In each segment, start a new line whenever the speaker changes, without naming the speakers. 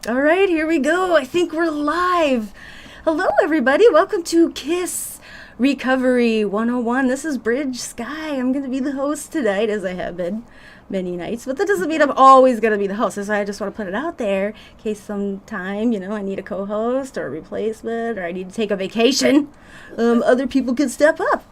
All right, here we go. I think we're live. Hello, everybody. Welcome to K.I.S.S Recovery 101. This is Bridge Sky. I'm going to be the host tonight, as I have been many nights. But that doesn't mean I'm always going to be the host. So I just want to put it out there in case sometime, I need a co-host or a replacement or I need to take a vacation. Other people can step up.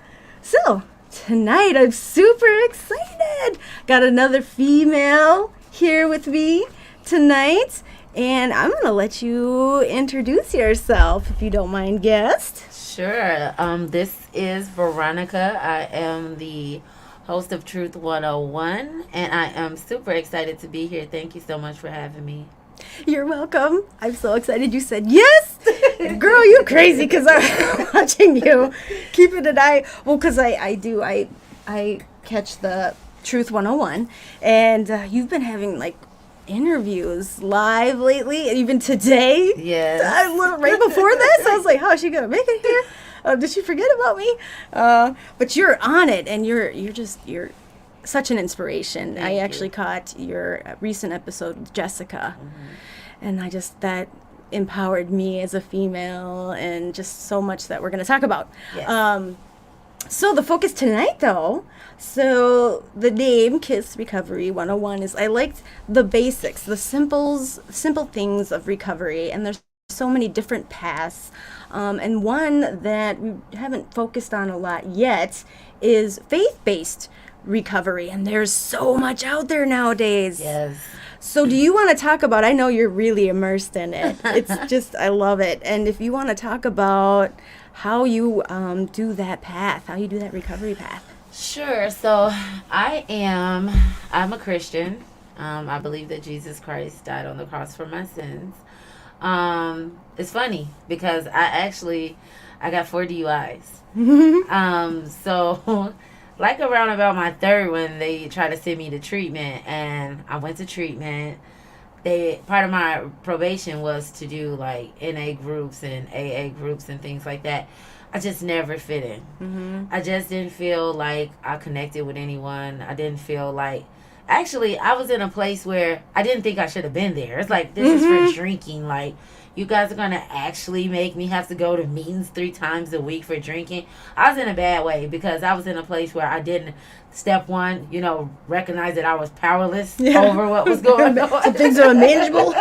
So tonight, I'm super excited. Got another female here with me tonight. And I'm going to let you introduce yourself, if you don't mind, guest.
Sure. This is Veronica. I am the host of Truth 101, and I am super excited to be here. Thank you so much for having me.
You're welcome. I'm so excited you said yes. Girl, you crazy because I'm watching you. Keeping an eye. Well, because I catch the Truth 101, and you've been having, interviews live lately, even today.
Yes.
Right before this, I was like, "How is she gonna make it here? Did she forget about me?" But you're on it, and you're such an inspiration. I actually caught your recent episode with Jessica, and that empowered me as a female, and just so much that we're gonna talk about.
Yes.
So the focus tonight, though, the name K.I.S.S Recovery 101 is, I liked the basics, the simple things of recovery, and there's so many different paths. And one that we haven't focused on a lot yet is faith-based recovery, and there's so much out there nowadays.
Yes.
So do you want to talk about, I know you're really immersed in it. It's just, I love it. And if you want to talk about how you do that path, how you do that recovery path.
Sure. So I'm a Christian. I believe that Jesus Christ died on the cross for my sins. It's funny because I got 4 DUIs. So around about my third one, they tried to send me to treatment, and I went to treatment. Part of my probation was to do NA groups and AA groups and things like that. I just never fit in. I just didn't feel like I connected with anyone. I didn't feel like, actually, I was in a place where I didn't think I should have been there. It's like, this is for drinking. Like, you guys are going to actually make me have to go to meetings 3 times a week for drinking. I was in a bad way because I was in a place where I didn't, step one, recognize that I was powerless over what was going on.
Things are unmanageable.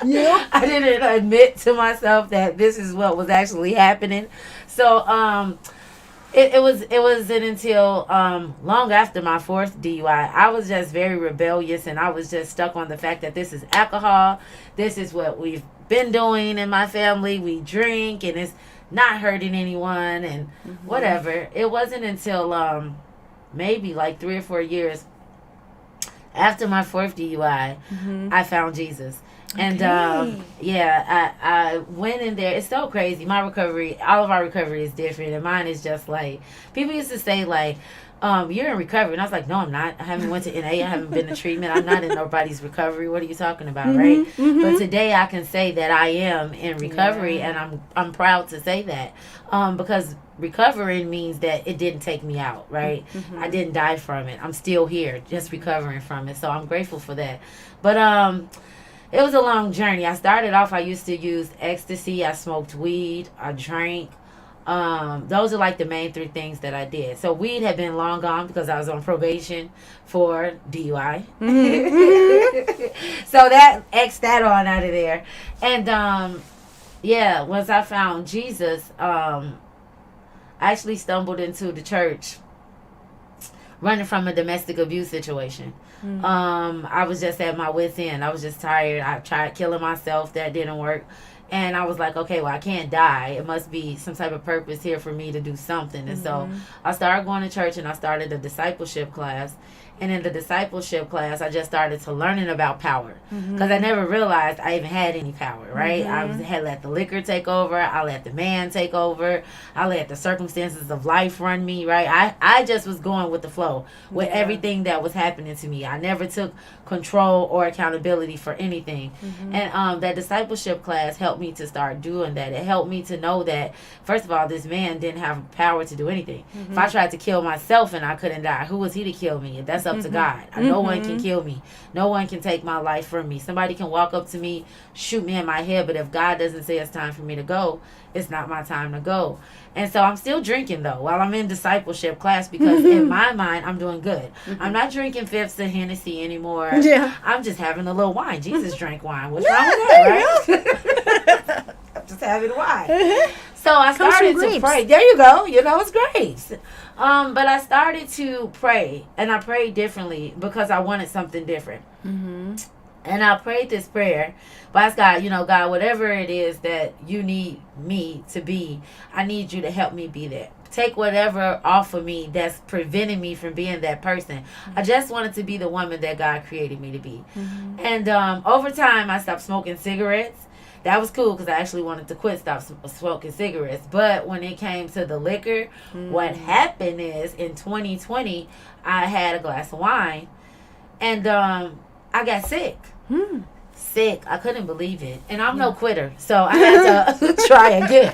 Yeah.
I didn't admit to myself that this is what was actually happening. So it wasn't until long after my 4th DUI, I was just very rebellious, and I was just stuck on the fact that this is alcohol. This is what we've been doing in my family. We drink, and it's not hurting anyone, and whatever. It wasn't until maybe 3 or 4 years after my 4th DUI, I found Jesus. And I went in there. It's so crazy. My recovery, all of our recovery is different, and mine is just people used to say you're in recovery, and I was like, no, I'm not. I haven't went to NA. I haven't been to treatment. I'm not in nobody's recovery. What are you talking about, right? But today I can say that I am in recovery, and I'm proud to say that because recovering means that it didn't take me out, right? I didn't die from it. I'm still here, just recovering from it. So I'm grateful for that. But it was a long journey. I started off, I used to use ecstasy. I smoked weed. I drank. Those are the main 3 things that I did. So weed had been long gone because I was on probation for DUI. So that X'd that on out of there. And once I found Jesus, I actually stumbled into the church running from a domestic abuse situation. I was just at my wit's end. I was just tired. I tried killing myself. That didn't work. And I was like, okay, well, I can't die. It must be some type of purpose here for me to do something. And so I started going to church, and I started a discipleship class. And in the discipleship class, I just started to learning about power. Because I never realized I even had any power, right? I had let the liquor take over. I let the man take over. I let the circumstances of life run me, right? I just was going with the flow with everything that was happening to me. I never took control or accountability for anything. And that discipleship class helped me to start doing that. It helped me to know that, first of all, this man didn't have power to do anything. If I tried to kill myself and I couldn't die, who was he to kill me? That's up to God. No one can kill me. No one can take my life from me. Somebody can walk up to me, shoot me in my head, but if God doesn't say it's time for me to go, it's not my time to go. And so I'm still drinking, though, while I'm in discipleship class, because in my mind, I'm doing good. I'm not drinking fifths of Hennessy anymore.
Yeah.
I'm just having a little wine. Jesus drank wine. What's wrong with that, right? I'm just having wine. So I started to pray. There you go. You know, it's grapes. But I started to pray, and I prayed differently because I wanted something different. And I prayed this prayer. But I asked God, you know, God, whatever it is that you need me to be, I need you to help me be that. Take whatever off of me that's preventing me from being that person. I just wanted to be the woman that God created me to be. And over time, I stopped smoking cigarettes. That was cool because I actually wanted to stop smoking cigarettes. But when it came to the liquor, what happened is in 2020, I had a glass of wine, and I got sick. Sick. I couldn't believe it. And I'm no quitter, so I had to try again.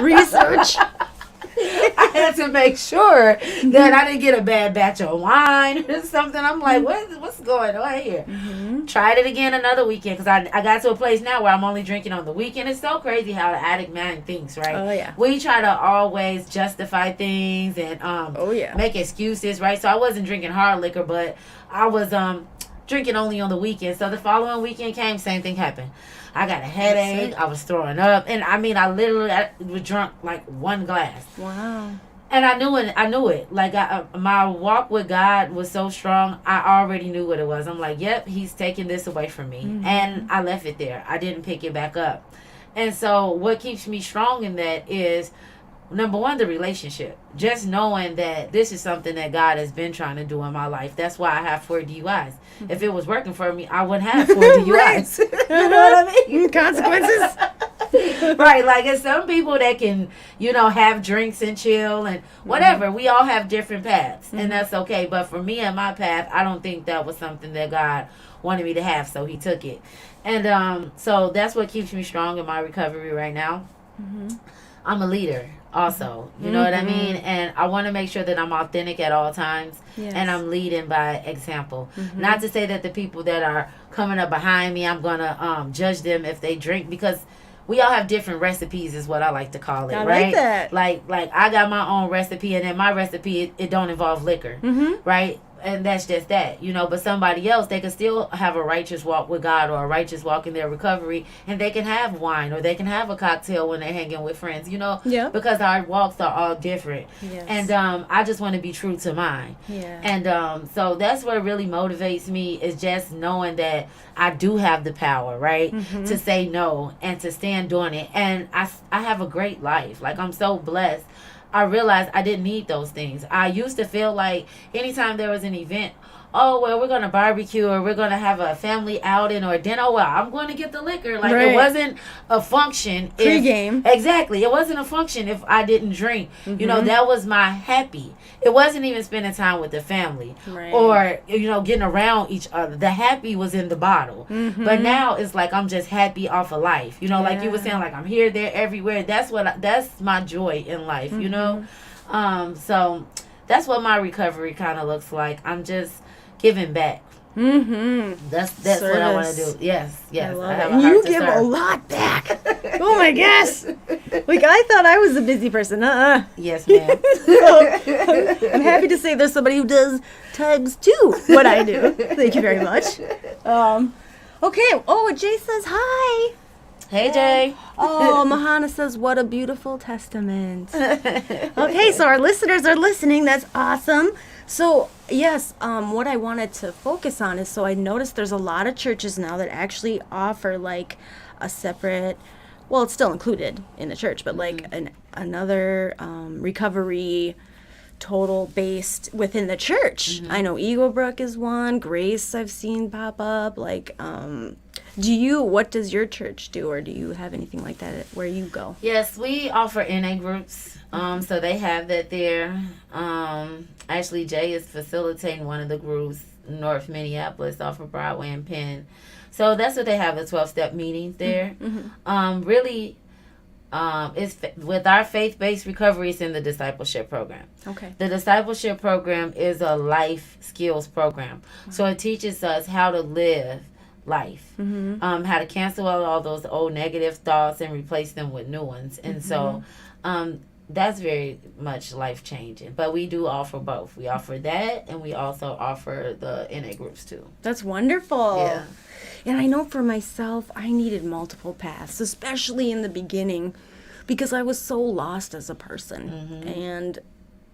Research.
I had to make sure that I didn't get a bad batch of wine or something. I'm like, what's going on here? Tried it again another weekend because I got to a place now where I'm only drinking on the weekend. It's so crazy how the addict mind thinks, right?
Oh, yeah.
We try to always justify things and make excuses, right? So I wasn't drinking hard liquor, but I was drinking only on the weekend. So the following weekend came, same thing happened. I got a headache. I was throwing up. And I mean, I was drunk like one glass.
Wow.
And I knew it. Like, my walk with God was so strong, I already knew what it was. I'm like, yep, he's taking this away from me. And I left it there. I didn't pick it back up. And so what keeps me strong in that is, number one, the relationship. Just knowing that this is something that God has been trying to do in my life. That's why I have 4 DUIs. If it was working for me, I wouldn't have 4 DUIs. You know what I mean?
Consequences.
Right. Like, it's some people that can, you know, have drinks and chill and whatever. We all have different paths. And that's okay. But for me and my path, I don't think that was something that God wanted me to have. So he took it. And so that's what keeps me strong in my recovery right now. I'm a leader also, you know what I mean? And I want to make sure that I'm authentic at all times. And I'm leading by example. Not to say that the people that are coming up behind me, I'm going to judge them if they drink, because we all have different recipes is what I like to call it,
I
right?
like that.
Like I got my own recipe, and in my recipe, it don't involve liquor, right? And that's just that, you know. But somebody else, they can still have a righteous walk with God or a righteous walk in their recovery, and they can have wine or they can have a cocktail when they're hanging with friends, you know, because our walks are all different. And I just want to be true to mine. And so that's what really motivates me, is just knowing that I do have the power, right, to say no and to stand on it. And I have a great life. Like, I'm so blessed. I realized I didn't need those things. I used to feel like anytime there was an event, oh, well, we're going to barbecue or we're going to have a family outing or dinner. Oh, well, I'm going to get the liquor. Like, it wasn't a function.
Pre-game.
Exactly. It wasn't a function if I didn't drink. You know, that was my happy. It wasn't even spending time with the family or, you know, getting around each other. The happy was in the bottle. But now it's like I'm just happy off of life. You know, like you were saying, like, I'm here, there, everywhere. That's my joy in life, you know? So that's what my recovery kind of looks like. I'm just giving back. That's what I want to do. Yes. I have a heart
you
to
give
serve.
a lot back. Oh my gosh. Like, I thought I was a busy person.
Yes, ma'am.
So, I'm happy to say there's somebody who does times 2 what I do. Thank you very much. Okay. Oh, Jay says hi.
Hey, Jay.
Oh, Mahana says, what a beautiful testament. Okay, so our listeners are listening. That's awesome. So, yes, what I wanted to focus on is, so I noticed there's a lot of churches now that actually offer, like, a separate, well, it's still included in the church, but, like, another recovery total based within the church. I know Eagle Brook is one. Grace I've seen pop up. Like, what does your church do, or do you have anything like that where you go?
Yes, we offer NA groups. So they have that there. Actually, Jay is facilitating one of the groups, North Minneapolis, off of Broadway and Penn. So that's what they have, the 12-step meetings there. Really, With our faith-based recovery, it's in the discipleship program.
Okay.
The discipleship program is a life skills program. So it teaches us how to live life, how to cancel out all those old negative thoughts and replace them with new ones. And so that's very much life-changing. But we do offer both. We offer that, and we also offer the NA groups too.
That's wonderful.
Yeah.
And I know for myself, I needed multiple paths, especially in the beginning, because I was so lost as a person. And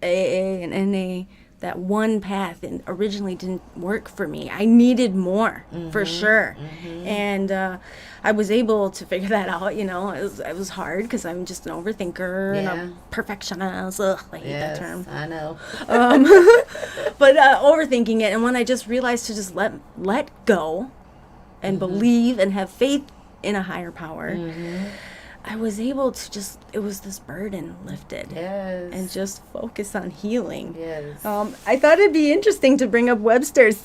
AA and NA, that one path originally didn't work for me. I needed more, for sure. And I was able to figure that out, you know. It was hard because I'm just an overthinker and a perfectionist. Ugh, I hate that term.
I know.
But overthinking it, and when I just realized to just let go and believe and have faith in a higher power, I was able to it was this burden lifted.
Yes.
And just focus on healing.
Yes.
I thought it'd be interesting to bring up Webster's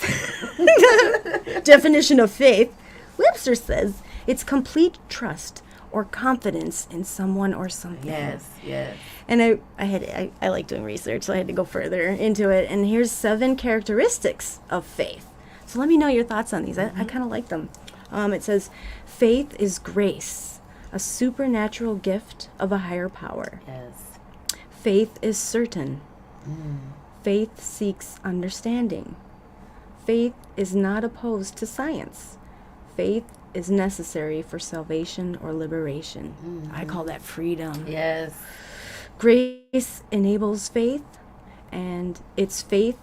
definition of faith. Webster says it's complete trust or confidence in someone or something.
Yes, yes.
And I like doing research, so I had to go further into it. And here's 7 characteristics of faith. So let me know your thoughts on these. I kind of like them. It says, faith is grace, a supernatural gift of a higher power.
Yes.
Faith is certain. Faith seeks understanding. Faith is not opposed to science. Faith is necessary for salvation or liberation. I call that freedom.
Yes.
Grace enables faith, and its faith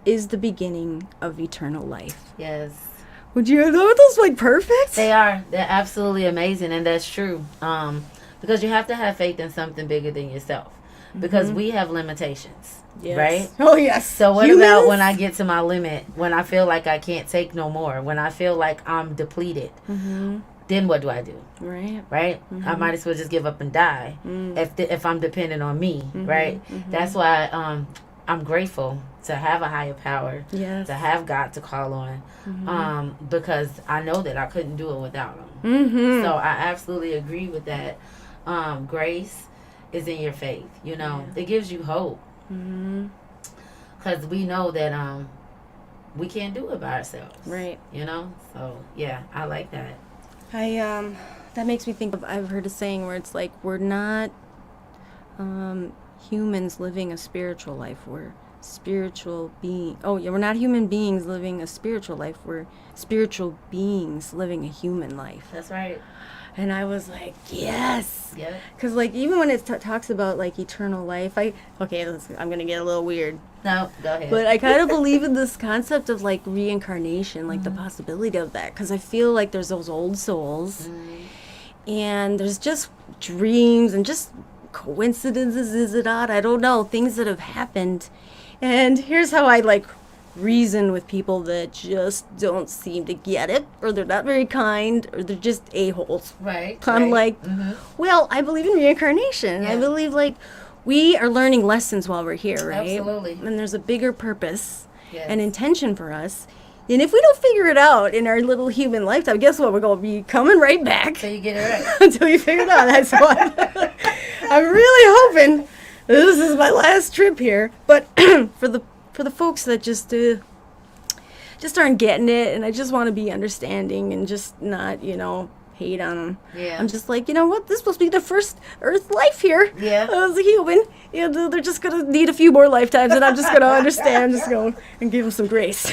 is the beginning of eternal life.
Yes.
Would you know those like perfect?
They are. They're absolutely amazing, and that's true. Because you have to have faith in something bigger than yourself. Because we have limitations, right?
Oh, yes.
So what about when I get to my limit, when I feel like I can't take no more, when I feel like I'm depleted, then what do I do? Right? I might as well just give up and die if I'm dependent on me, right? That's why I'm grateful to have a higher power, to have God to call on, because I know that I couldn't do it without him. So I absolutely agree with that. Grace is in your faith, you know. It gives you hope, because we know that we can't do it by ourselves,
right?
You know. So yeah, I like that.
That makes me think of, I've heard a saying where it's like, we're not humans living a spiritual life, we're spiritual being. Oh yeah, we're not human beings living a spiritual life, we're spiritual beings living a human life.
That's right.
And I was like, yes.
Yeah.
Because like even when it talks about like eternal life, I'm gonna get a little weird.
No, go ahead.
But I kind of believe in this concept of like reincarnation, like the possibility of that, because I feel like there's those old souls, and there's just dreams and just coincidences. Is it odd? I don't know, things that have happened. And here's how I like reason with people that just don't seem to get it, or they're not very kind, or they're just a-holes.
Right.
I'm like, well, I believe in reincarnation. I believe like we are learning lessons while we're here, right?
Absolutely.
And there's a bigger purpose and intention for us. And if we don't figure it out in our little human lifetime, guess what? We're going to be coming right back.
So you get it right.
Until you figure it out. That's why I'm really hoping this is my last trip here. But for the folks that just aren't getting it, and I just want to be understanding and just not, hate on them.
Yeah.
I'm just like, you know what? This is supposed to be the first Earth life here.
Yeah.
As a human. They're just going to need a few more lifetimes, and I'm just going to understand. I'm just going and give them some grace.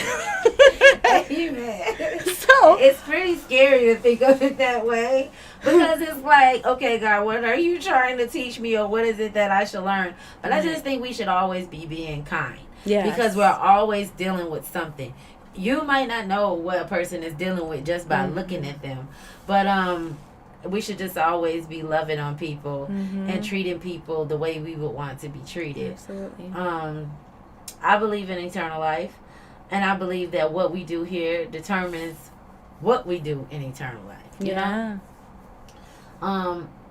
Amen.
So
it's pretty scary to think of it that way, because it's like, okay, God, what are you trying to teach me, or what is it that I should learn? But I just think we should always be being kind.
Yes.
Because we're always dealing with something. You might not know what a person is dealing with just by looking at them. But we should just always be loving on people and treating people the way we would want to be treated.
Absolutely.
I believe in eternal life, and I believe that what we do here determines what we do in eternal life. You know?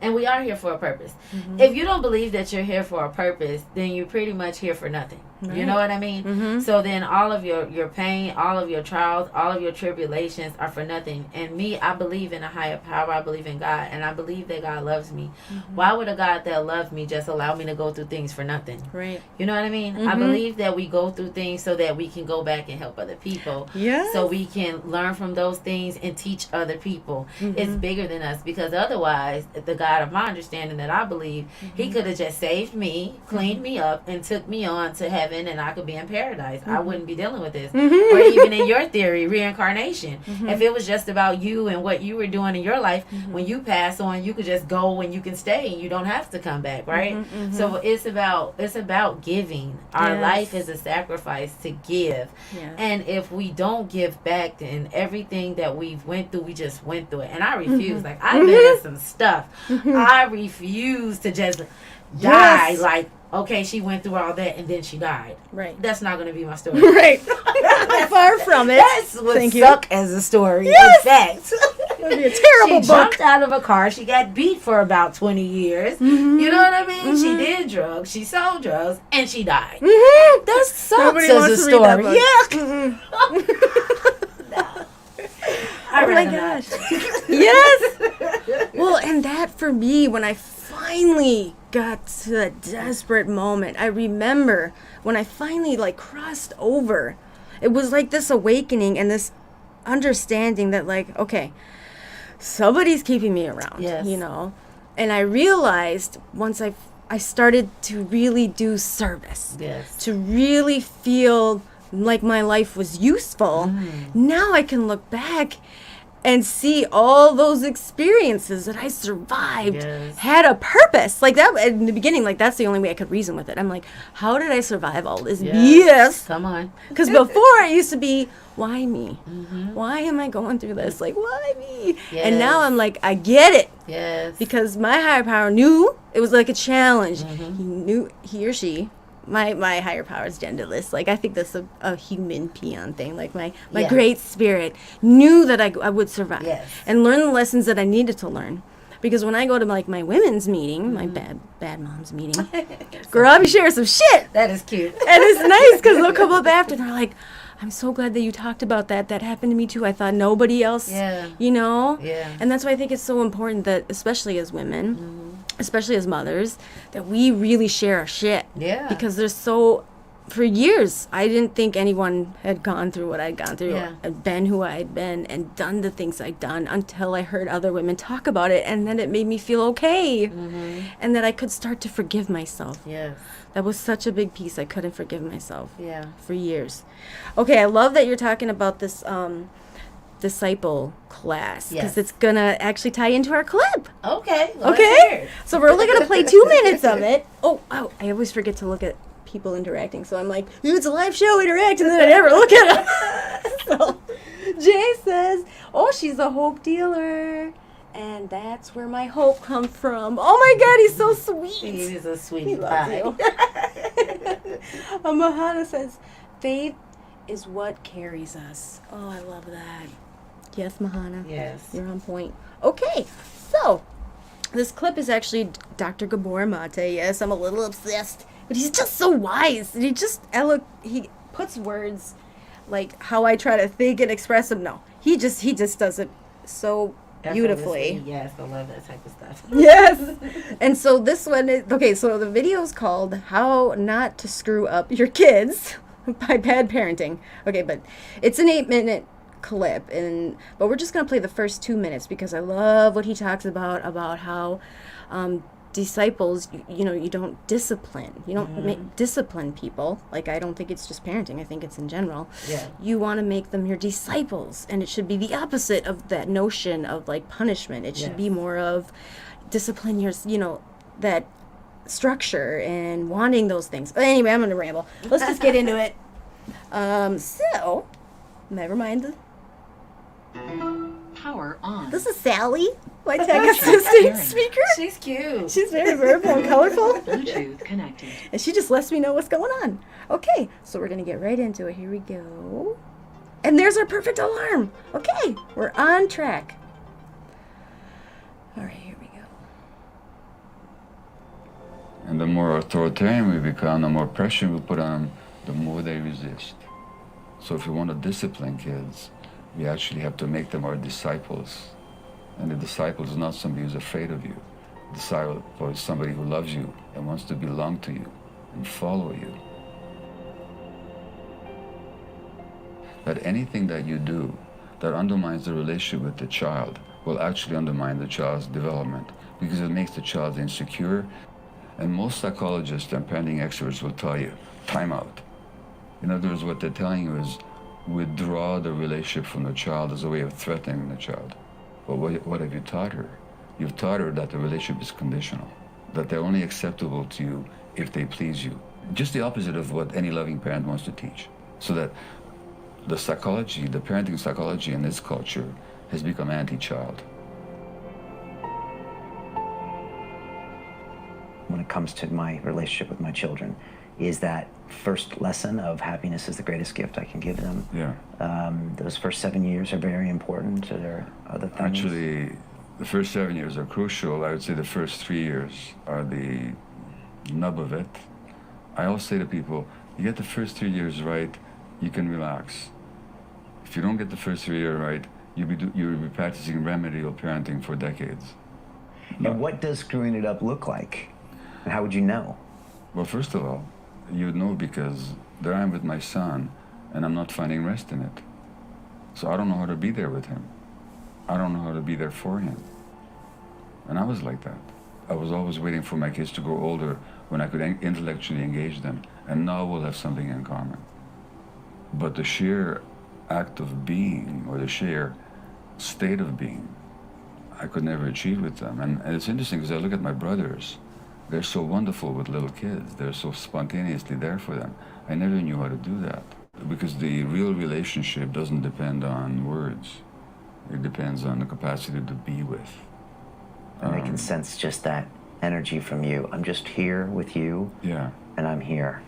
And we are here for a purpose. If you don't believe that you're here for a purpose, then you're pretty much here for nothing. You know what I mean?
Mm-hmm.
So then all of your pain, all of your trials, all of your tribulations are for nothing. And me, I believe in a higher power. I believe in God. And I believe that God loves me.
Mm-hmm.
Why would a God that loved me just allow me to go through things for nothing?
Right.
You know what I mean?
Mm-hmm.
I believe that we go through things so that we can go back and help other people.
Yes.
So we can learn from those things and teach other people.
Mm-hmm.
It's bigger than us, because otherwise, the God of my understanding that I believe, he could have just saved me, cleaned me up, and took me on to heaven, and I could be in paradise. I wouldn't be dealing with this. Or even in your theory, reincarnation. If it was just about you and what you were doing in your life, when you pass on, you could just go and you can stay and you don't have to come back, right? So it's about giving. Our life is a sacrifice to give.
Yes.
And if we don't give back, then everything that we've went through, we just went through it. And I refuse. Like, I've been in some stuff. I refuse to just die. Like, okay, she went through all that and then she died.
Right.
That's not going to be my story.
Right. Far from it.
That's what
Thank
suck as a story.
Yes.
In fact.
That would be a terrible
She
book.
jumped out of a car. She got beat for about 20 years. You know what I mean? She did drugs. She sold drugs. And she died. That sucks
Nobody
as a
wants to read that
story.
book.
Yeah.
Oh my gosh. Yes. Well, and that for me, when I finally got to that desperate moment, I remember when I finally like crossed over, it was like this awakening and this understanding that like, okay, somebody's keeping me around,
Yes.
you know? And I realized once I started to really do service,
Yes.
to really feel like my life was useful, now I can look back and see all those experiences that I survived
Yes.
had a purpose. Like that in the beginning, like that's the only way I could reason with it. I'm like, how did I survive all this BS?
Come on.
Because before it used to be, why me? Why am I going through this? Like, why me? And now I'm like, I get it.
Yes.
Because my higher power knew it was like a challenge. He knew, he or she, my higher power is genderless. Like, I think that's a human peon thing. Like, my
Yes.
great spirit knew that I would survive.
Yes.
And learn the lessons that I needed to learn. Because when I go to, like, my women's meeting, my bad mom's meeting, girl, I'll be sharing some shit.
That is cute.
And it's nice because they'll come up after and they're like, I'm so glad that you talked about that. That happened to me too. I thought nobody else, you know?
Yeah.
And that's why I think it's so important that, especially as women, especially as mothers, that we really share our shit.
Yeah.
Because there's so, for years, I didn't think anyone had gone through what I'd gone through, and been who I'd been, and done the things I'd done until I heard other women talk about it. And then it made me feel okay. And that I could start to forgive myself.
Yes.
That was such a big piece. I couldn't forgive myself
Yeah.
for years. Okay, I love that you're talking about this disciple class because
Yes.
it's gonna actually tie into our clip.
Okay. Well, let's
Okay,
hear it.
so we're only gonna play 2 minutes of it. Oh, I always forget to look at people interacting, so I'm like, it's a live show, interact, and then I never look at them. So Jay says, oh, she's a hope dealer. And that's where my hope comes from. Oh my God, he's so sweet.
He is a sweetie
He loves
pie.
you. Mahana says, faith is what carries us. Oh, I love that. Yes, Mahana.
Yes.
You're on point. Okay, so this clip is actually Dr. Gabor Mate. Yes, I'm a little obsessed. But he's just so wise. And he puts words like how I try to think and express them. No, he just does it so beautifully.
Yes, I love that type of stuff.
Yes. And so this one is, okay, so the video is called How Not to Screw Up Your Kids by Bad Parenting. Okay, but it's an 8-minute clip, but we're just going to play the first 2 minutes because I love what he talks about how disciples, you don't discipline. You don't discipline people. Like, I don't think it's just parenting. I think it's in general.
Yeah.
You want to make them your disciples, and it should be the opposite of that notion of like punishment. It should be more of discipline your, that structure and wanting those things. But anyway, I'm going to ramble. Let's just get into it. So, never mind.
Power on.
This is Sally, my tech assistant speaker.
She's cute.
She's very verbal and colorful.
Bluetooth connected.
And she just lets me know what's going on. Okay, so we're going to get right into it. Here we go. And there's our perfect alarm. Okay, we're on track. All right, here we go.
And the more authoritarian we become, the more pressure we put on them. the more they resist. So if you want to discipline kids, we actually have to make them our disciples. And the disciple is not somebody who's afraid of you. The disciple is somebody who loves you and wants to belong to you and follow you. That anything that you do that undermines the relationship with the child will actually undermine the child's development because it makes the child insecure. And most psychologists and parenting experts will tell you, time out. In other words, what they're telling you is withdraw the relationship from the child as a way of threatening the child. But what have you taught her? You've taught her that the relationship is conditional, that they're only acceptable to you if they please you. Just the opposite of what any loving parent wants to teach. So that the psychology, the parenting psychology in this culture has become anti-child.
When it comes to my relationship with my children, is that first lesson of happiness is the greatest gift I can give them.
Yeah.
Those first 7 years are very important. Are there other things?
Actually, the first 7 years are crucial. I would say the first 3 years are the nub of it. I always say to people, you get the first 3 years right, you can relax. If you don't get the first 3 years right, you'll be practicing remedial parenting for decades.
And what does screwing it up look like? And how would you know?
Well, first of all, you'd know because there I am with my son, and I'm not finding rest in it. So I don't know how to be there with him. I don't know how to be there for him. And I was like that. I was always waiting for my kids to grow older when I could intellectually engage them, and now we'll have something in common. But the sheer act of being, or the sheer state of being, I could never achieve with them. And it's interesting because I look at my brothers. They're so wonderful with little kids. They're so spontaneously there for them. I never knew how to do that because the real relationship doesn't depend on words. It depends on the capacity to be with.
And I can sense just that energy from you. I'm just here with you.
Yeah.
And I'm here.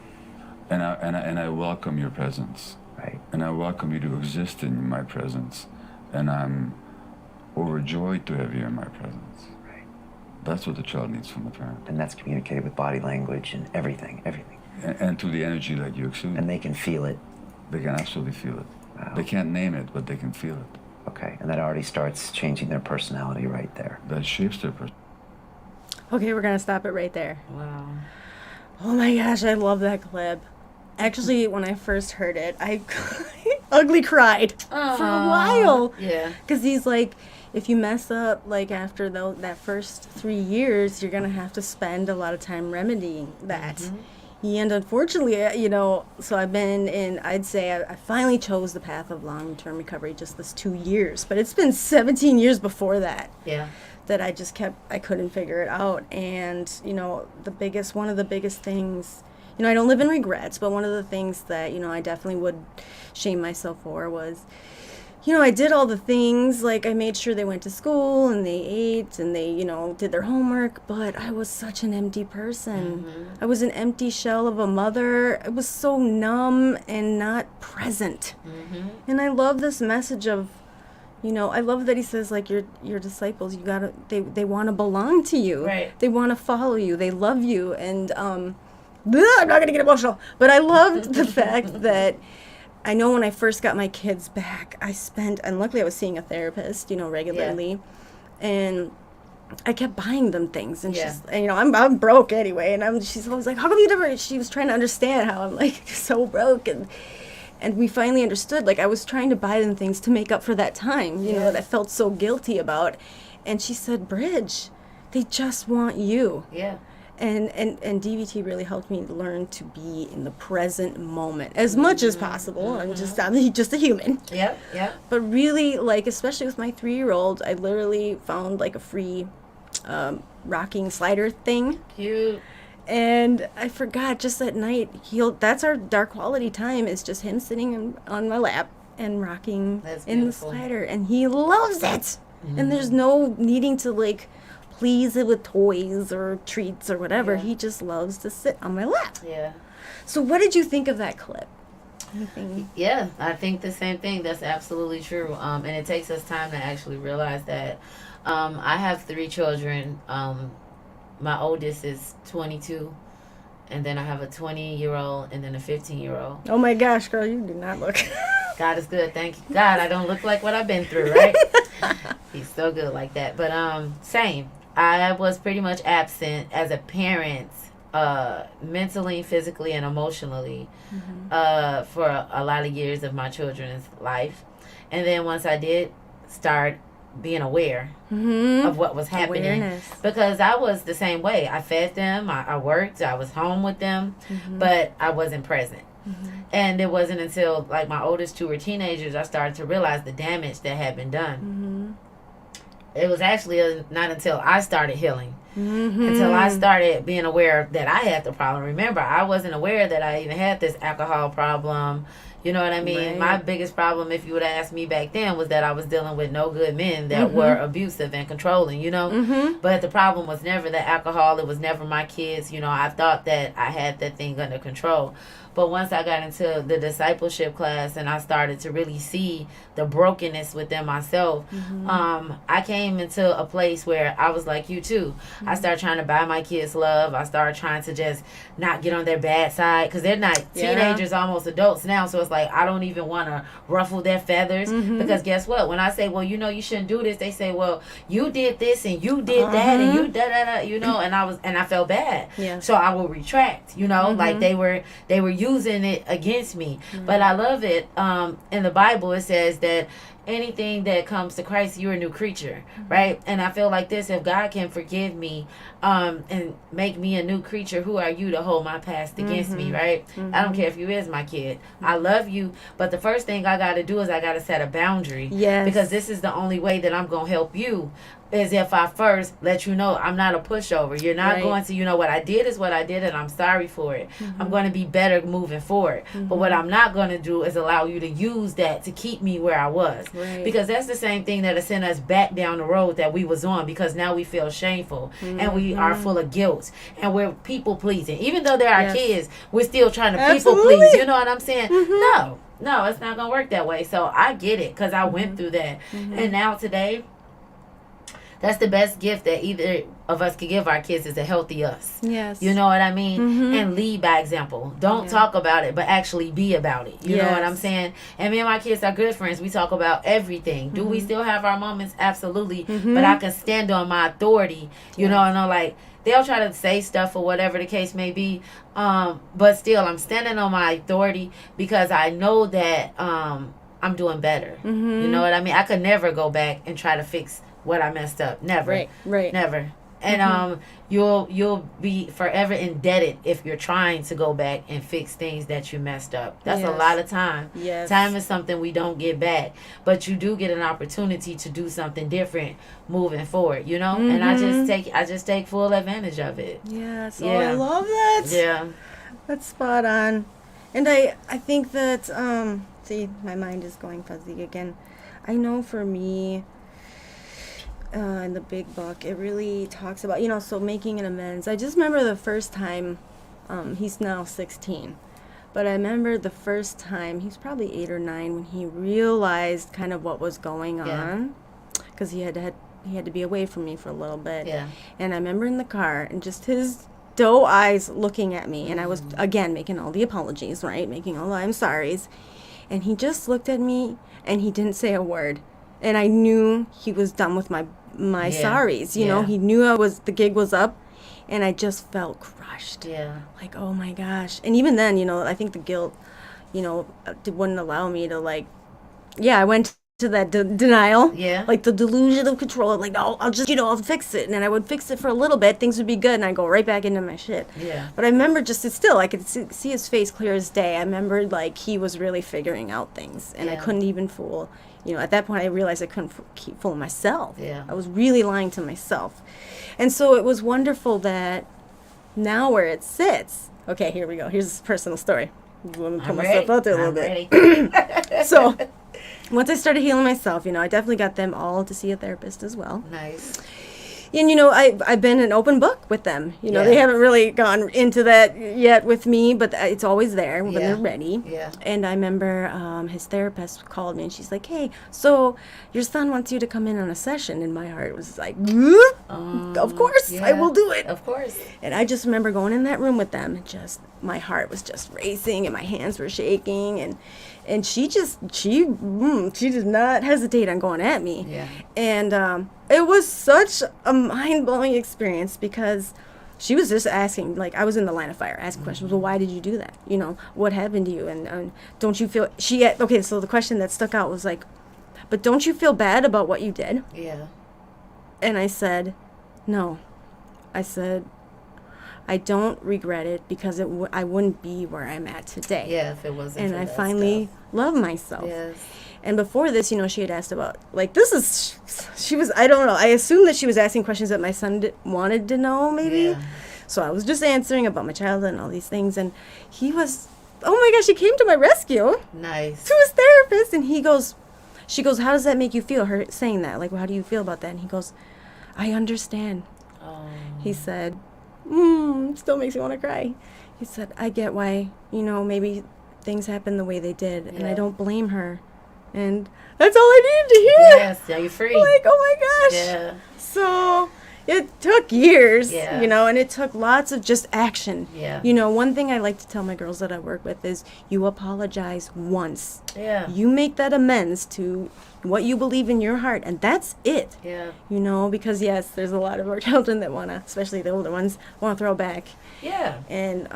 And I welcome your presence.
Right.
And I welcome you to exist in my presence. And I'm overjoyed to have you in my presence.
Right.
That's what the child needs from the parent.
And that's communicated with body language and everything.
And through the energy that you exude.
And they can feel it.
They can absolutely feel it.
Wow.
They can't name it, but they can feel it.
Okay, and that already starts changing their personality right there.
That shapes their personality.
Okay, we're gonna stop it right there.
Wow.
Oh my gosh, I love that clip. Actually, when I first heard it, I ugly cried for a while.
Yeah.
Because he's like, if you mess up, like after that first 3 years, you're gonna have to spend a lot of time remedying that.
Mm-hmm.
And unfortunately, so I've been in, I'd say I finally chose the path of long-term recovery just this 2 years. But it's been 17 years before that.
Yeah.
That I couldn't figure it out. And, one of the biggest things, I don't live in regrets, but one of the things that, I definitely would shame myself for was, I did all the things, like I made sure they went to school and they ate and they, did their homework, but I was such an empty person.
Mm-hmm.
I was an empty shell of a mother. I was so numb and not present.
Mm-hmm.
And I love this message of, I love that he says, like, your disciples, they want to belong to you.
Right.
They want to follow you. They love you. And, I'm not going to get emotional, but I loved the fact that I know when I first got my kids back, and luckily I was seeing a therapist, regularly. Yeah. And I kept buying them things. And she's, and, I'm broke anyway. And she's always like, how come you never, she was trying to understand how I'm like so broke. And we finally understood, like I was trying to buy them things to make up for that time, that I felt so guilty about. And she said, Bridge, they just want you.
Yeah.
And DVT really helped me learn to be in the present moment as much as possible. I'm just a human.
Yep.
But really, like, especially with my 3-year-old, I literally found like a free rocking slider thing.
Cute.
And I forgot just at night, that's our quality time, is just him sitting on my lap and rocking in the slider. And he loves it. Mm-hmm. And there's no needing to like please it with toys or treats or whatever. Yeah. He just loves to sit on my lap.
Yeah.
So what did you think of that clip? Anything?
Yeah, I think the same thing. That's absolutely true. And it takes us time to actually realize that. I have 3 children. My oldest is 22, and then I have a 20-year-old, and then a 15-year-old.
Oh my gosh, girl, you do not look.
God is good. Thank you, God. I don't look like what I've been through, right? He's so good like that. But same. I was pretty much absent as a parent, mentally, physically, and emotionally, for a lot of years of my children's life. And then once I did start being aware of what was happening,
Awareness.
because I was the same way. I fed them, I worked, I was home with them, but I wasn't present. And it wasn't until like my oldest two were teenagers I started to realize the damage that had been done. It was actually not until I started healing, until I started being aware that I had the problem. Remember, I wasn't aware that I even had this alcohol problem. You know what I mean?
Right.
My biggest problem, if you would have asked me back then, was that I was dealing with no good men that were abusive and controlling, you know? But the problem was never the alcohol. It was never my kids. You know, I thought that I had that thing under control. But once I got into the discipleship class and I started to really see the brokenness within myself, I came into a place where I was like you too. I started trying to buy my kids love. I started trying to just not get on their bad side, because they're not teenagers, almost adults now. So it's like I don't even want to ruffle their feathers, because guess what? When I say, well, you know, you shouldn't do this, they say, well, you did this and you did that and you da-da-da, you know, and I felt bad. So I will retract, you know, like they were using it against me. But I love it. In the Bible it says that anything that comes to Christ, you're a new creature, right? And I feel like this: if God can forgive me and make me a new creature, who are you to hold my past against me, right? I don't care if you is my kid. I love you, but the first thing I got to do is I got to set a boundary. Because this is the only way that I'm going to help you, is if I first let you know I'm not a pushover. You're not going to, you know, what I did is what I did, and I'm sorry for it. I'm going to be better moving forward. But what I'm not going to do is allow you to use that to keep me where I was. Because that's the same thing that has sent us back down the road that we was on, because now we feel shameful and we are full of guilt and we're people pleasing. Even though they're our kids, we're still trying to people please. You know what I'm saying? No, it's not going to work that way. So I get it, because I went through that. And now today, that's the best gift that either of us could give our kids, is a healthy us. You know what I mean? And lead by example. Don't talk about it, but actually be about it. You know what I'm saying? And me and my kids are good friends. We talk about everything. Do we still have our moments? Absolutely. But I can stand on my authority. You know, and I'm like, they'll try to say stuff or whatever the case may be. But still, I'm standing on my authority, because I know that I'm doing better. You know what I mean? I could never go back and try to fix what I messed up. Never. Never. And you'll be forever indebted if you're trying to go back and fix things that you messed up. That's a lot of time. Time is something we don't get back, but you do get an opportunity to do something different moving forward, you know? And I just take full advantage of it.
Oh, I love that. That's spot on. And I think that see, my mind is going fuzzy again. I know for me, in the big book, it really talks about, you know, so making an amends. I just remember the first time, he's now 16, but I remember the first time, he's probably 8 or 9, when he realized kind of what was going on, because he had to be away from me for a little bit. And I remember in the car, and just his doe eyes looking at me, and I was, again, making all the apologies, right, making all the I'm sorries, and he just looked at me, and he didn't say a word. And I knew he was done with my sorries. You know, he knew the gig was up, and I just felt crushed. Like, oh my gosh. And even then, you know, I think the guilt, you know, wouldn't allow me to, like, I went to that denial. Like the delusion of control. Like, no, I'll just, you know, I'll fix it. And then I would fix it for a little bit. Things would be good. And I'd go right back into my shit. But I remember I could see his face clear as day. I remembered, like, he was really figuring out things. And I couldn't even fool. You know, at that point, I realized I couldn't keep fooling myself. I was really lying to myself. And so it was wonderful that now where it sits. Okay, here we go. Here's a personal story. Let me put myself out there a little bit. So once I started healing myself, you know, I definitely got them all to see a therapist as well. And I've been an open book with them. They
Yeah.
haven't really gone into that yet with me, but it's always there when
Yeah.
they're ready.
Yeah.
And I remember his therapist called me and she's like, "Hey, so your son wants you to come in on a session." And my heart was like, "Of course, I will do it."
Of course.
And I just remember going in that room with them and just my heart was just racing and my hands were shaking and she did not hesitate on going at me.
Yeah.
And it was such a mind-blowing experience because she was just asking, like, I was in the line of fire, asking questions. Well, why did you do that? What happened to you? And don't you feel, okay, so the question that stuck out was like, but don't you feel bad about what you did?
Yeah.
And I said, no. I said, I don't regret it because I wouldn't be where I'm at today.
Yeah, if it wasn't
And
for
I
that
finally
stuff.
love myself.
Yes.
And before this, she had asked about, like, she was, I don't know, I assumed that she was asking questions that my son wanted to know, maybe.
Yeah.
So I was just answering about my childhood and all these things. And he was, oh my gosh, he came to my rescue,
Nice.
to his therapist. And she goes, how does that make you feel, her saying that? Like, well, how do you feel about that? And he goes, I understand.
Oh.
He said, still makes me want to cry. He said, I get why, maybe things happened the way they did, and I
Yeah.
don't blame her. And that's all I needed to hear.
Yes, yeah, you're free.
Like, oh my gosh.
Yeah.
So it took years,
Yeah.
and it took lots of just action.
Yeah.
One thing I like to tell my girls that I work with is you apologize once.
Yeah.
You make that amends to what you believe in your heart, and that's it.
Yeah.
Because yes, there's a lot of our children that want to, especially the older ones, want to throw back.
Yeah.
And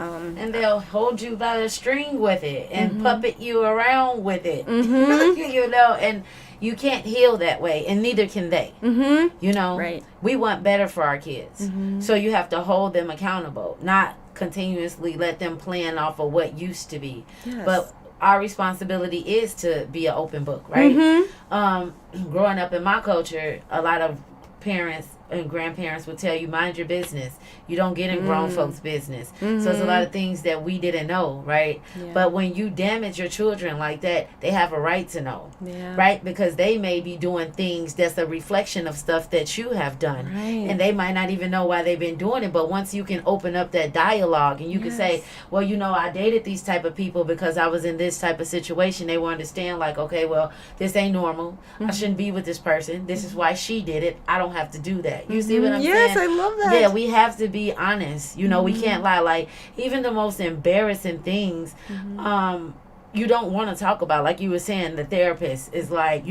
they'll hold you by the string with it and puppet you around with it. And you can't heal that way, and neither can they.
Right.
We want better for our kids. So you have to hold them accountable, not continuously let them plan off of what used to be.
Yes.
But our responsibility is to be an open book, right? Growing up in my culture, a lot of parents and grandparents would tell you, mind your business. You don't get in grown folks' business. So there's a lot of things that we didn't know, right?
Yeah.
But when you damage your children like that, they have a right to know,
Yeah.
right? Because they may be doing things that's a reflection of stuff that you have done.
Right.
And they might not even know why they've been doing it. But once you can open up that dialogue and you can say,
Yes.
well, I dated these type of people because I was in this type of situation. They will understand, like, okay, well, this ain't normal. I shouldn't be with this person. This is why she did it. I don't have to do that. You see what I'm saying?
Yes, I love that.
Yeah, we have to be honest. We can't lie. Like, even the most embarrassing things, you don't want to talk about. Like you were saying, the therapist is like,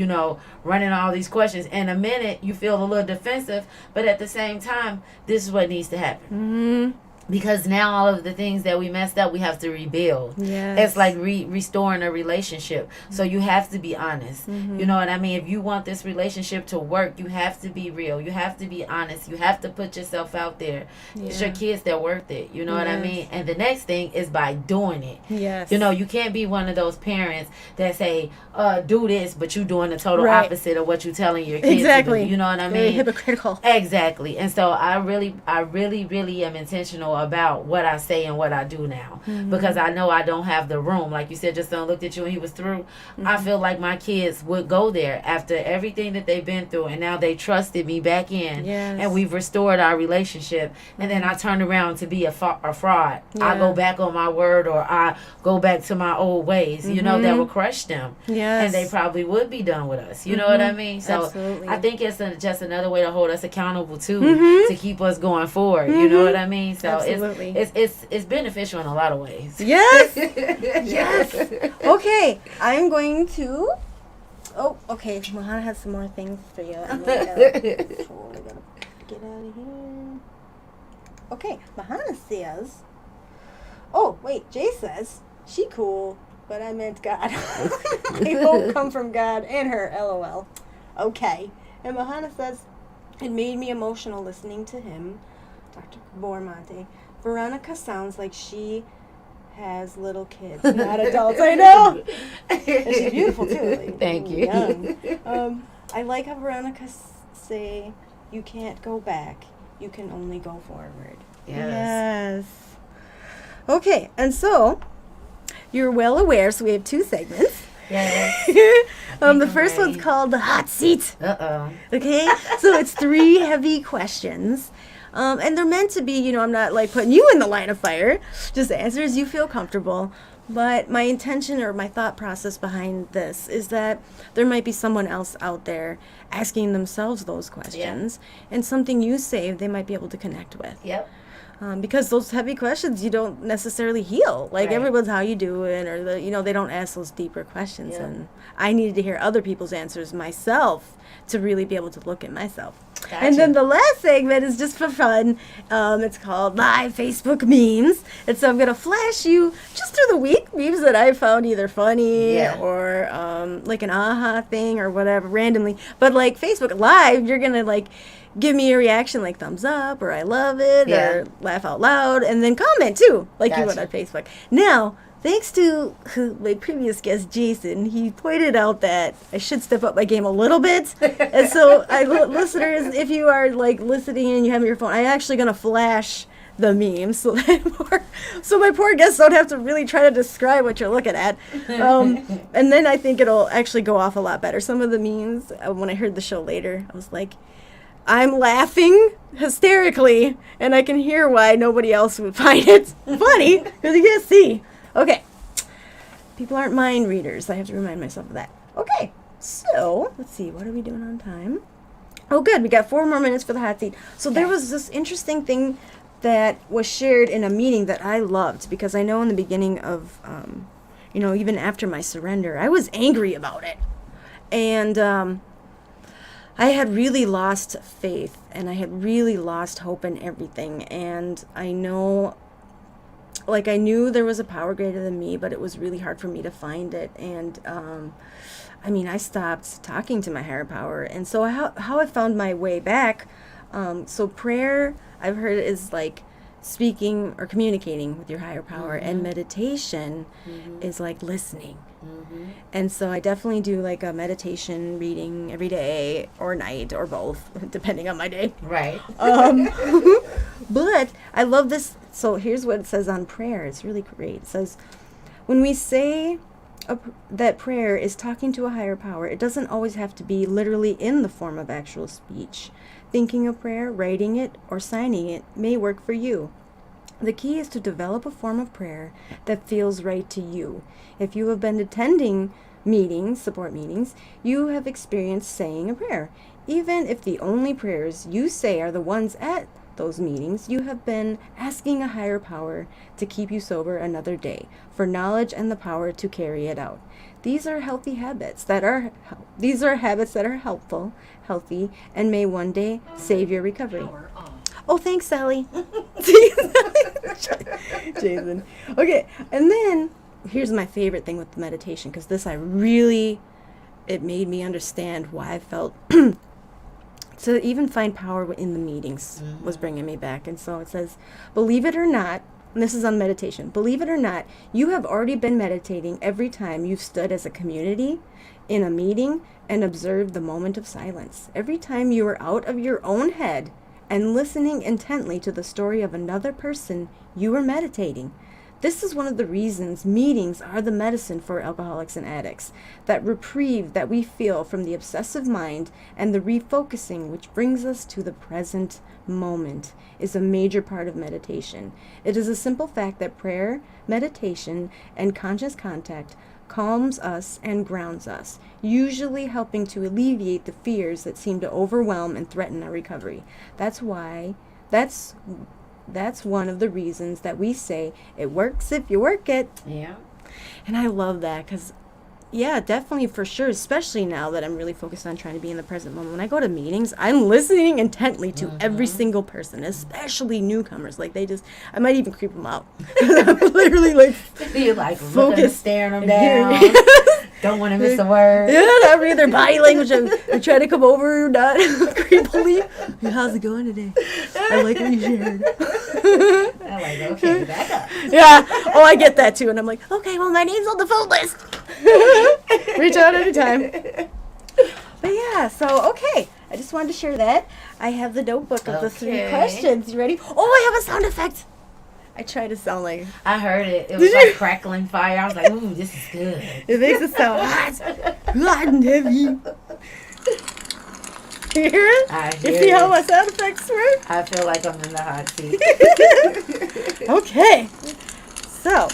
running all these questions. In a minute, you feel a little defensive, but at the same time, this is what needs to happen. Because now all of the things that we messed up, we have to rebuild.
Yes.
It's like restoring a relationship. So you have to be honest. You know what I mean? If you want this relationship to work, you have to be real. You have to be honest. You have to put yourself out there. It's your kids that worth it. You know what I
Yes.
mean? And the next thing is by doing it.
Yes.
You can't be one of those parents that say, do this, but you doing the total
Right.
opposite of what you're telling your kids
Exactly.
to do. You know what I
Very
mean?
hypocritical.
Exactly. And so I really am intentional about what I say and what I do now, because I know I don't have the room. Like you said, your son looked at you and he was through. I feel like my kids would go there after everything that they've been through, and now they trusted me back in.
Yes.
And we've restored our relationship, and then I turn around to be a fraud.
Yeah.
I go back on my word, or I go back to my old ways, that will crush them.
Yes.
And they probably would be done with us. You know what I mean? So
Absolutely.
I think it's just another way to hold us accountable too, to keep us going forward. You know what I mean? So
Absolutely.
it's beneficial in a lot of ways.
Yes. Yes. Okay, I'm going to. Oh, okay. Mahana has some more things for you. I'm gonna get out of here. Okay, Mahana says. Oh wait, Jay says she cool, but I meant God. They both come from God and her. LOL. Okay, and Mahana says it made me emotional listening to him, Dr. Bormonte. Veronica sounds like she has little kids, not adults. I know. And she's beautiful too. Like,
Thank you.
young. I like how Veronica say, "You can't go back. You can only go forward."
Yes.
Okay, and so you're well aware. So we have two segments.
Yes.
The first one's called the hot seat.
Uh-oh.
Okay, so it's 3 heavy questions. And they're meant to be, I'm not like putting you in the line of fire. Just answer as you feel comfortable. But my intention or my thought process behind this is that there might be someone else out there asking themselves those questions. And something you say they might be able to connect with.
Yep.
Because those heavy questions you don't necessarily heal. Like
Right.
everyone's how you doing, or they don't ask those deeper questions.
Yeah.
And I needed to hear other people's answers myself to really be able to look at myself.
Gotcha.
And then the last segment is just for fun. It's called Live Facebook Memes. And so I'm going to flash you just through the week memes that I found either funny or like an aha thing or whatever randomly. But like Facebook Live, you're going to like give me a reaction like thumbs up or I love it or laugh out loud and then comment too like you would on Facebook. Now, thanks to my previous guest, Jason, he pointed out that I should step up my game a little bit. And so, listeners, if you are like listening and you have your phone, I'm actually going to flash the memes so my poor guests don't have to really try to describe what you're looking at. And then I think it'll actually go off a lot better. Some of the memes, when I heard the show later, I was like, I'm laughing hysterically, and I can hear why nobody else would find it funny, because you can't see. Okay. People aren't mind readers. I have to remind myself of that. Okay. So, let's see. What are we doing on time? Oh, good. We got 4 more minutes for the hot seat. So there was this interesting thing that was shared in a meeting that I loved, because I know in the beginning of, even after my surrender, I was angry about it. And I had really lost faith, and I had really lost hope in everything. And I knew there was a power greater than me, but it was really hard for me to find it. And I stopped talking to my higher power. And so how I found my way back, so prayer, I've heard, is like speaking or communicating with your higher power, and meditation is like listening. And so I definitely do like a meditation reading every day or night or both, depending on my day.
Right.
But I love this. So here's what it says on prayer. It's really great. It says, when we say that prayer is talking to a higher power, it doesn't always have to be literally in the form of actual speech. Thinking a prayer, writing it, or signing it may work for you. The key is to develop a form of prayer that feels right to you. If you have been attending meetings, support meetings, you have experienced saying a prayer. Even if the only prayers you say are the ones at those meetings, you have been asking a higher power to keep you sober another day, for knowledge and the power to carry it out. These are healthy habits that are helpful, healthy, and may one day save your recovery.
Power off.
Oh, thanks, Sally. Jason. Okay, and then here's my favorite thing with the meditation, because this it made me understand why I felt to even find power in the meetings was bringing me back. And so it says, believe it or not, and this is on meditation, believe it or not, you have already been meditating every time you've stood as a community in a meeting and observed the moment of silence. Every time you are out of your own head and listening intently to the story of another person, you are meditating. This is one of the reasons meetings are the medicine for alcoholics and addicts. That reprieve that we feel from the obsessive mind and the refocusing which brings us to the present moment is a major part of meditation. It is a simple fact that prayer, meditation, and conscious contact calms us and grounds us, usually helping to alleviate the fears that seem to overwhelm and threaten our recovery. That's one of the reasons that we say it works if you work it.
Yeah.
And I love that, because definitely, for sure, especially now that I'm really focused on trying to be in the present moment. When I go to meetings, I'm listening intently to every single person, especially newcomers. Like, I might even creep them out. I'm literally like,
You're like
focused,
staring them down. Don't want to miss a word.
Yeah, I read their body language. I try to come over, not creepily. How's it going today? I like what you shared.
I'm like, okay, back up.
Yeah. Oh, I get that too. And I'm like, okay, well, my name's on the phone list. Reach out anytime. But yeah, so, okay. I just wanted to share that. I have the notebook of the 3 questions. You ready? Oh, I have a sound effect. I try to sound like
I heard it. It was like crackling fire. I was like, ooh, this is good.
it makes it sound hot and heavy. You hear it?
I
You
hear
see how
it.
my sound effects work?
I feel like I'm in the hot seat.
Okay. So,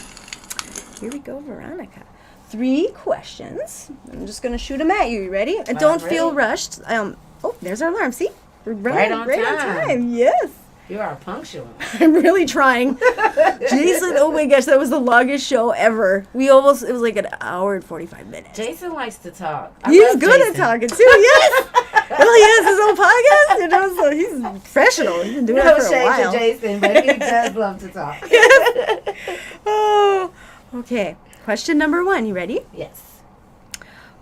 here we go, Veronica. 3 questions. I'm just going to shoot them at you. You ready? And don't feel
ready.
rushed. Oh, there's our alarm. See? We're running
Right on time.
Yes.
You are punctual.
I'm really trying. Jason, oh my gosh, that was the longest show ever. It was like an hour and 45 minutes.
Jason likes to talk. I
He's
love
good
Jason.
at talking too, yes. Well, he has his own podcast, you know, so he's professional. He's been doing
No
it for a
shade
while.
to Jason, but he does love to talk.
Oh, okay. Question number 1. You ready?
Yes.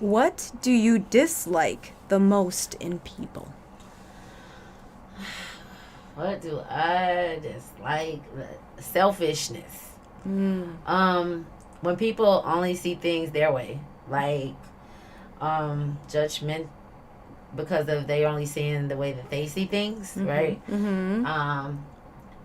What do you dislike the most in people?
What do I dislike? Selfishness. When people only see things their way, like judgment, because of they only seeing the way that they see things, right?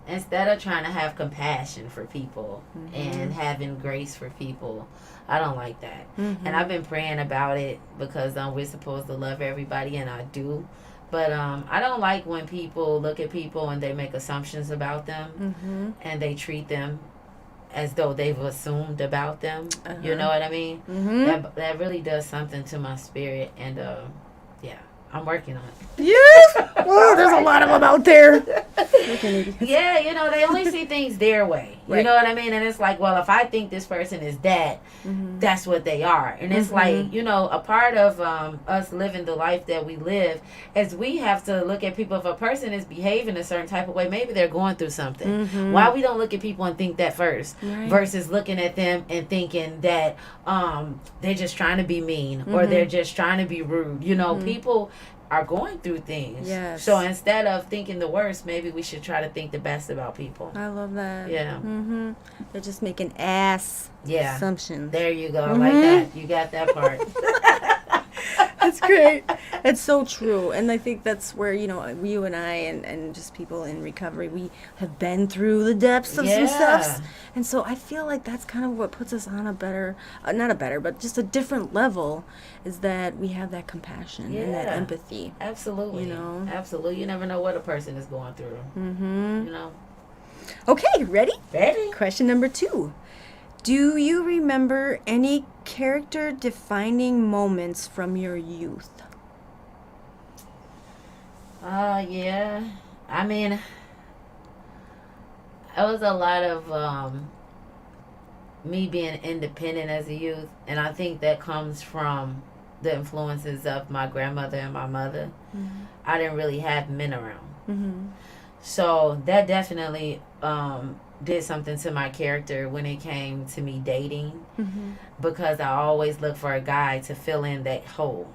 Instead of trying to have compassion for people and having grace for people, I don't like that. And I've been praying about it because we're supposed to love everybody, and I do. But I don't like when people look at people and they make assumptions about them and they treat them as though they've assumed about them. You know what I mean? That really does something to my spirit, and yeah, I'm working on it.
Yes! Oh, there's a lot of them out there.
Yeah, you know, they only see things their way. You know what I mean? And it's like, well, if I think this person is that, that's what they are. And it's like, you know, a part of us living the life that we live is we have to look at people. If a person is behaving a certain type of way, maybe they're going through something. Why we don't look at people and think that first versus looking at them and thinking that they're just trying to be mean or they're just trying to be rude. You know, people are going through things.
Yes.
So instead of thinking the worst, maybe we should try to think the best about people.
I love that.
Yeah.
They're just making ass assumptions.
There you go. Like that. You got that part.
That's great. It's so true. And I think that's where, you know, you and I and just people in recovery, we have been through the depths of some stuff. And so I feel like that's kind of what puts us on a better, not a better, but just a different level, is that we have that compassion and that empathy.
Absolutely.
You know?
Absolutely. You never know what a person is going through. You know?
Okay, ready?
Ready?
Question number 2. Do you remember any character-defining moments from your youth?
Yeah. I mean, it was a lot of me being independent as a youth, and I think that comes from the influences of my grandmother and my mother. I didn't really have men around. So that definitely did something to my character when it came to me dating, because I always look for a guy to fill in that hole.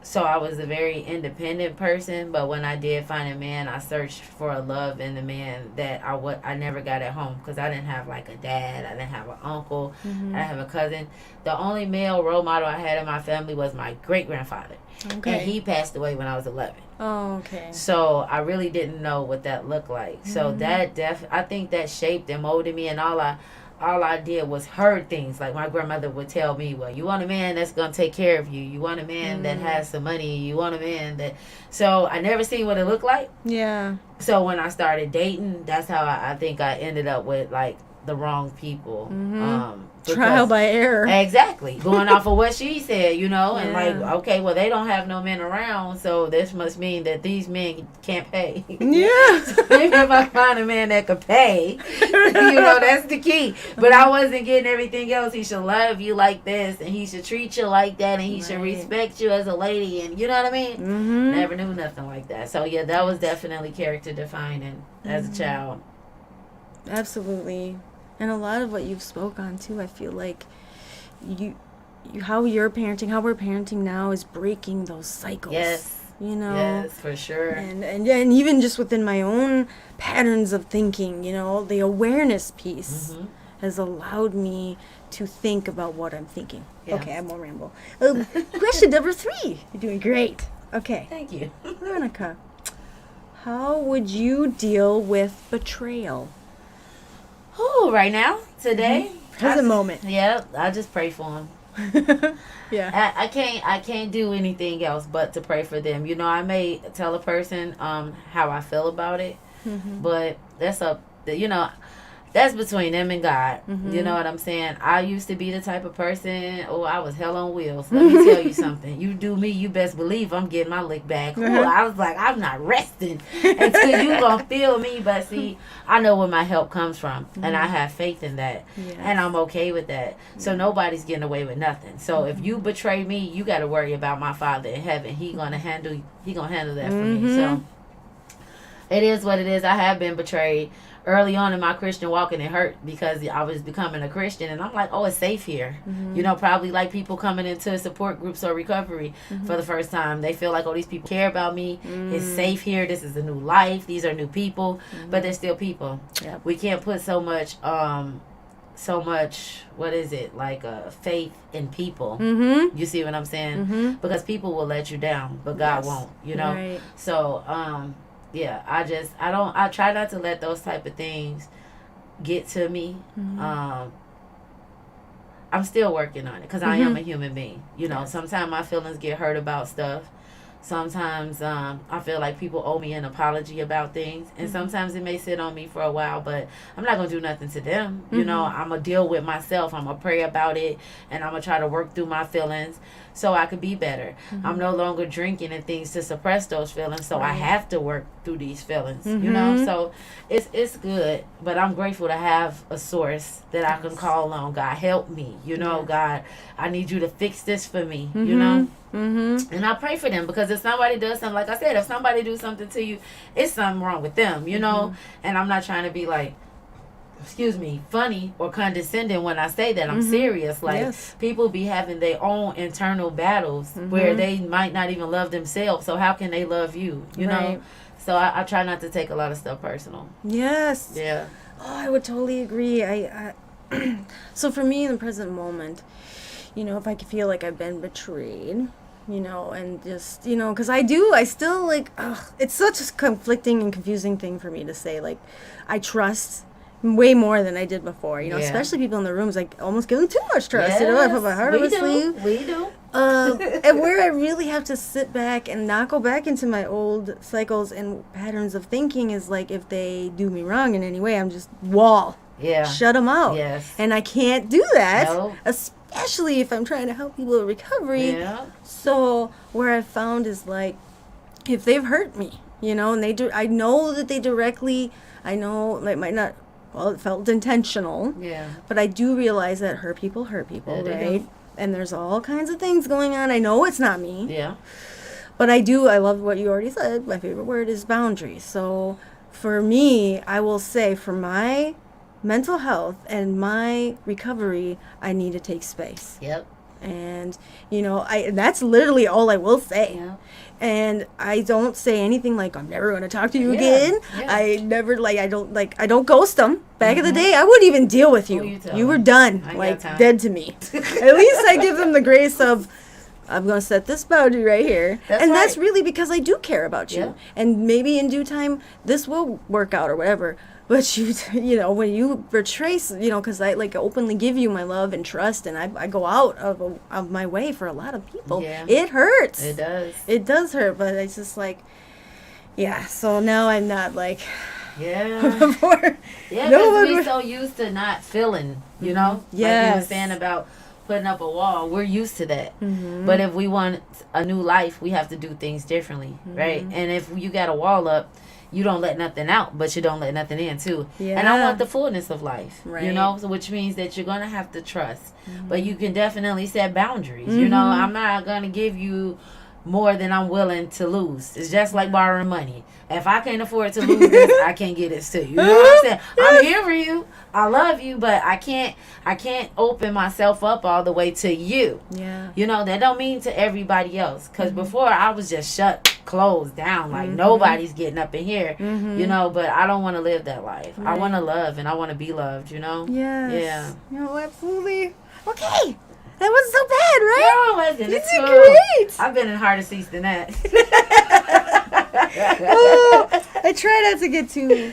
So I was a very independent person, but when I did find a man, I searched for a love in the man that I never got at home, because I didn't have like a dad, I didn't have an uncle, I didn't have a cousin. The only male role model I had in my family was my great-grandfather.
Okay.
And he passed away when I was 11.
Oh, okay.
So I really didn't know what that looked like. So that I think that shaped and molded me, and all I did was heard things. Like my grandmother would tell me, well, you want a man that's going to take care of you. You want a man that has some money. You want a man that... So I never seen what it looked like.
Yeah.
So when I started dating, that's how I think I ended up with like the wrong people.
Trial by error.
Exactly. Going off of what she said, you know, and like,
Yeah.
okay, well, they don't have no men around, so this must mean that these men can't pay.
Yeah.
So maybe if I find a man that could pay, you know, that's the key. But I wasn't getting everything else. He should love you like this, and he should treat you like that, and he should
Right.
respect you as a lady, and you know what I mean? Never knew nothing like that. So yeah, that was definitely character defining as a child.
Absolutely. And a lot of what you've spoke on too, I feel like you how you're parenting, how we're parenting now is breaking those cycles.
Yes.
You know.
Yes, for sure.
And even just within my own patterns of thinking, you know, the awareness piece has allowed me to think about what I'm thinking.
Yeah.
Okay, I won't ramble. Question number 3. You're doing great. Okay.
Thank you.
Veronica, how would you deal with betrayal?
Oh, right now, today,
Present moment.
Yeah, I just pray for them.
Yeah.
I can't do anything else but to pray for them. You know, I may tell a person how I feel about it, but that's up. You know, that's between them and God. You know what I'm saying? I used to be the type of person. Oh, I was hell on wheels. Let me tell you something. You do me, you best believe I'm getting my lick back. Ooh, I was like, I'm not resting until you gonna feel me. But see, I know where my help comes from, and I have faith in that, and I'm okay with that. So nobody's getting away with nothing. So if you betray me, you got to worry about my Father in heaven. He gonna handle that for me. So it is what it is. I have been betrayed early on in my Christian walk, and it hurt because I was becoming a Christian, and I'm like, oh, it's safe here. You know, probably like people coming into support groups or recovery for the first time. They feel like, oh, these people care about me. It's safe here. This is a new life. These are new people, but they're still people.
Yep.
We can't put so much what is it, like faith in people. You see what I'm saying? Because people will let you down, but God won't, you know.
Right.
So yeah, I try not to let those type of things get to me. I'm still working on it because I am a human being. You know, sometimes my feelings get hurt about stuff. Sometimes I feel like people owe me an apology about things, and sometimes it may sit on me for a while, but I'm not gonna do nothing to them. You know, I'm gonna deal with myself. I'm gonna pray about it, and I'm gonna try to work through my feelings so I could be better. I'm no longer drinking and things to suppress those feelings, so I have to work through these feelings. You know, so it's good, but I'm grateful to have a source that I can call on. God, help me. You know, God, I need you to fix this for me. You know. And I pray for them, because if somebody does something, like I said, if somebody do something to you, it's something wrong with them, you know. And I'm not trying to be like, funny or condescending when I say that. I'm serious. Like, people be having their own internal battles where they might not even love themselves, so how can they love you, you know? So I try not to take a lot of stuff personal.
Yes.
Yeah.
Oh, I would totally agree. I so for me in the present moment, you know, if I feel like I've been betrayed, you know, and just, you know, because I still, like, it's such a conflicting and confusing thing for me to say. Like, I trust way more than I did before, you know, especially people in the rooms. I almost give them too much trust, you know. I put my heart on my sleeve.
We do.
And where I really have to sit back and not go back into my old cycles and patterns of thinking is, like, if they do me wrong in any way, I'm just shut them out. And I can't do that, especially if I'm trying to help people in recovery. So where I've found is, like, if they've hurt me, you know, and I know that they directly, I know it might not, well, it felt intentional, but I do realize that hurt people, right? And there's all kinds of things going on. I know it's not me. But I love what you already said. My favorite word is boundaries. So for me, I will say, for my mental health and my recovery, I need to take space. And, you know, that's literally all I will say. And I don't say anything like, I'm never going to talk to you again. I never, like, I don't ghost them. Back in the day, I wouldn't even deal with you. You were done, like, dead to me. At least I give them the grace of, I'm going to set this boundary right here. That's really because I do care about you. And maybe in due time, this will work out or whatever. But you know, when you betray, you know, because I, like, openly give you my love and trust, and I go out of my way for a lot of people. It hurts. It does. It does hurt, but it's just like, so now I'm not like, before.
Because we're so used to not feeling, you know? Like you were saying about putting up a wall, we're used to that. But if we want a new life, we have to do things differently, right? And if you got a wall up, you don't let nothing out, but you don't let nothing in too. And I want the fullness of life, you know, so which means that you're going to have to trust, but you can definitely set boundaries. You know, I'm not going to give you more than I'm willing to lose. It's just like borrowing money. If I can't afford to lose this, I can't get it to you. You know what I'm saying? I'm here for you. I love you, but I can't open myself up all the way to you. You know, that don't mean to everybody else. Because before I was just closed down, like nobody's getting up in here, you know, but I don't want to live that life. I want to love, and I want to be loved, you know? You know, absolutely. Okay. That wasn't so bad, right?
No, it wasn't.
It's
did
cool.
Great.
I've been in harder seats than that.
try not to get too.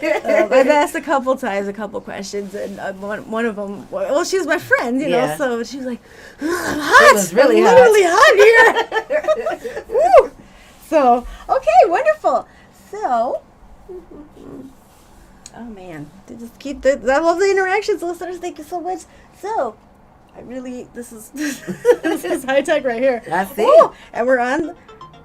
I've asked a couple times, a couple questions, and one of them. Well, she was my friend, you know, so she was like, "I'm hot.
It was really
I'm literally hot here." Woo. So okay, wonderful. So. Oh man, to just keep I love the interactions, listeners. Thank you so much. So, this is this is high tech right here.
That's it.
Woo! And we're on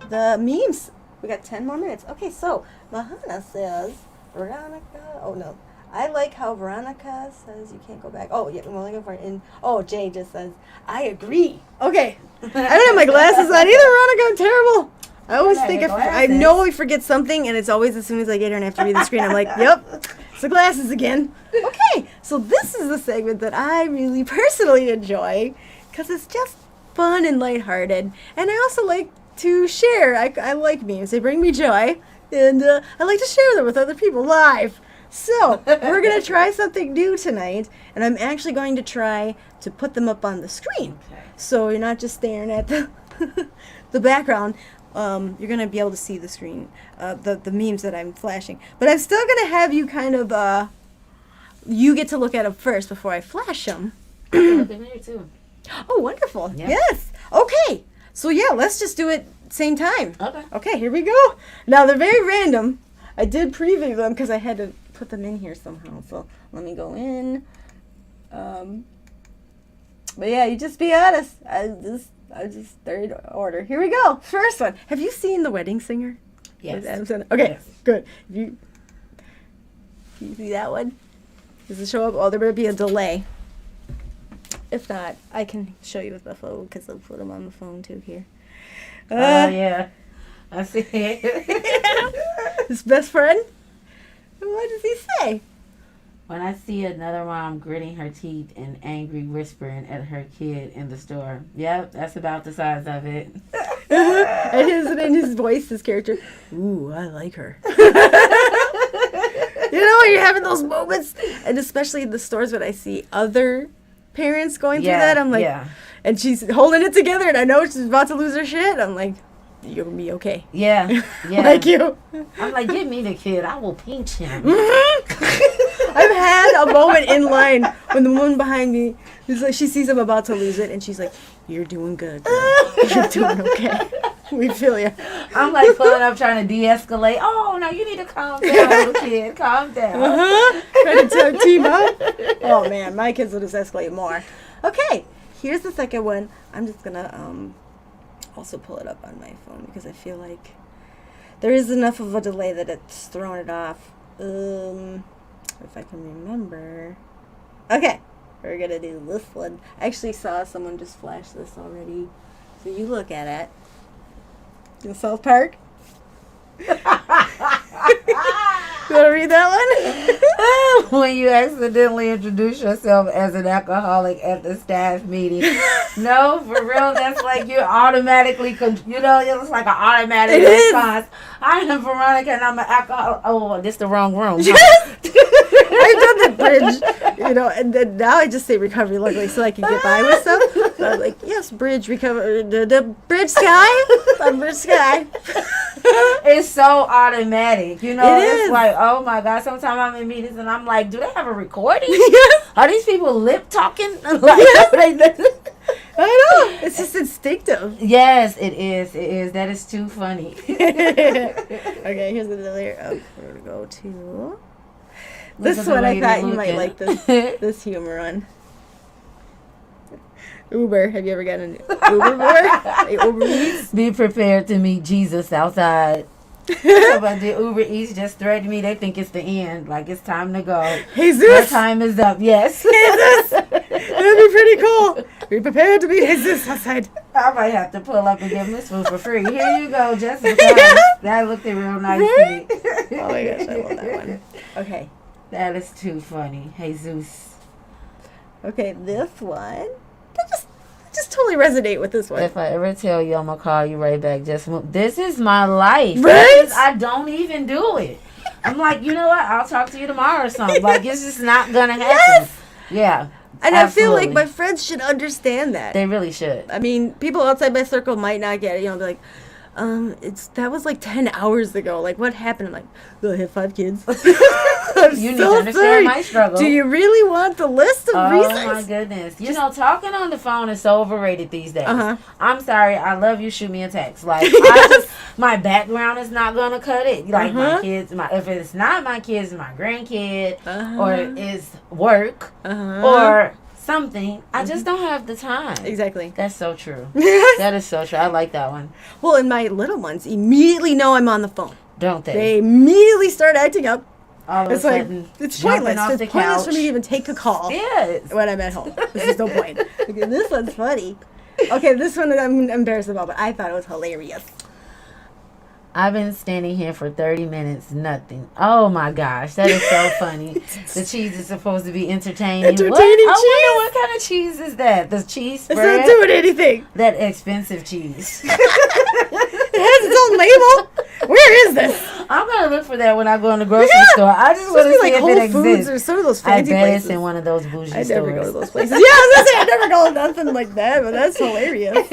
the memes. We got 10 more minutes. Okay, so Mahana says, Veronica. Oh no, I like how Veronica says you can't go back. Oh yeah, I'm only going for it. And Jay just says I agree. Okay, I don't have my glasses on either, Veronica. I'm terrible. I always think I know I forget something, and it's always as soon as I get here and I have to read the screen, I'm like, yep, it's the glasses again. Okay, so this is the segment that I really personally enjoy because it's just fun and lighthearted, and I also like to share. I like memes; they bring me joy, and I like to share them with other people live. So we're gonna try something new tonight, and I'm actually going to try to put them up on the screen, so you're not just staring at the the background. You're going to be able to see the screen, the memes that I'm flashing. But I'm still going to have you kind of, you get to look at them first before I flash them.
Look at me too.
Oh, wonderful.
Yeah.
Yes. Okay. So, yeah, let's just do it same time.
Okay.
Okay, here we go. Now, they're very random. I did preview them because I had to put them in here somehow. So, let me go in. But, yeah, you just be honest. I just third order. Here we go. First one. Have you seen The Wedding Singer?
Yes.
With Adam Sandler? Okay,
Yes.
good. Can you see that one? Does it show up? Oh, there better be a delay. If not, I can show you with the phone because I'll put them on the phone too here.
Yeah. I see it.
His best friend? What does he say?
When I see another mom gritting her teeth and angry whispering at her kid in the store. Yep, that's about the size of it.
And in his voice, his character, ooh, I like her. You know, when you're having those moments, and especially in the stores when I see other parents going through that, I'm like, and she's holding it together, and I know she's about to lose her shit. I'm like, you're gonna be okay.
Yeah.
Like you.
I'm like, give me the kid. I will pinch him.
I've had a moment in line when the woman behind me is like, she sees I'm about to lose it, and she's like, "You're doing good, girl. You're doing okay. We feel you."
I'm like pulling up, trying to de-escalate. Oh no, you need to calm down, little kid. Calm down.
Trying to team up. Oh man, my kids will just escalate more. Okay, here's the second one. I'm just gonna also pull it up on my phone because I feel like there is enough of a delay that it's throwing it off. If I can remember. Okay, we're gonna do this one. I actually saw someone just flash this already. So you look at it. In South Park. You wanna read that one?
When you accidentally introduce yourself as an alcoholic at the staff meeting. No, for real, that's like you're automatically, it's like an automatic response. I am Veronica and I'm an alcoholic. Oh, this the wrong room.
I've done the bridge, and then now I just say recovery luckily so I can get by with stuff. So I'm like, yes, bridge, recover, the bridge sky, I'm bridge sky.
It's so automatic,
It
it's
is.
like, oh my God, sometimes I'm in meetings and I'm like, do they have a recording?
Yes.
Are these people lip talking?
I know. It's just instinctive.
Yes, it is. It is. That is too funny.
Okay, here's another. Oh, we're gonna go to this one. I thought you might like this humor one. Uber. Have you ever gotten an Uber before? Uber Eats?
Be prepared to meet Jesus outside. But the Uber Eats just threatened me. They think it's the end. Like, it's time to go.
Jesus.
Your time is up. Yes.
Jesus. That'd be pretty cool. Be prepared to be Jesus outside.
I might have to pull up and give him this food for free. Here you go, just because. That looked real nice to me.
Oh my gosh, I love that one. Okay.
That is too funny. Jesus.
Okay, this one. I just totally resonate with this one.
If I ever tell you, I'm going to call you right back. Just move. This is my life.
Right?
I don't even do it. I'm like, you know what? I'll talk to you tomorrow or something. Like, it's just not going to happen.
Yes.
Yeah.
And
absolutely.
I feel like my friends should understand that.
They really should.
I mean, people outside my circle might not get it. Be like, That was like 10 hours ago. Like, what happened? I'm like, oh, I have 5 kids.
You need to understand my struggle.
Do you really want the list of reasons?
Oh my goodness. You know, talking on the phone is so overrated these days.
Uh-huh.
I'm sorry. I love you. Shoot me a text. Like, my background is not going to cut it. Like, my kids, if it's not my kids, my grandkid, or it's work, or something, I just don't have the time.
Exactly.
That's so true. That is so true. I like that one.
Well, and my little ones immediately know I'm on the phone.
Don't they?
They immediately start acting up.
All of
It's
a
like,
sudden,
it's
jumping
pointless.
off
It's
the
pointless
couch.
for me to even take a call
Yes.
when I'm at home. There's no point. Okay, this one's funny. Okay, this one I'm embarrassed about, but I thought it was hilarious.
I've been standing here for 30 minutes, nothing. Oh my gosh, that is so funny. The cheese is supposed to be entertaining.
Entertaining
What? I
cheese?
wonder what kind of cheese is that? The cheese
It's
spread?
not doing anything.
That expensive cheese.
It has its own label. Where is this?
I'm going to look for that when I go in the grocery store. I just
It's
want to
supposed
see
like
if
Whole
it
Foods or
exists.
some of those
I
fancy
bet
places.
it's in one of those bougie
I
stores.
never go to those places. Yeah, I was gonna say I never go to nothing like that, but that's hilarious.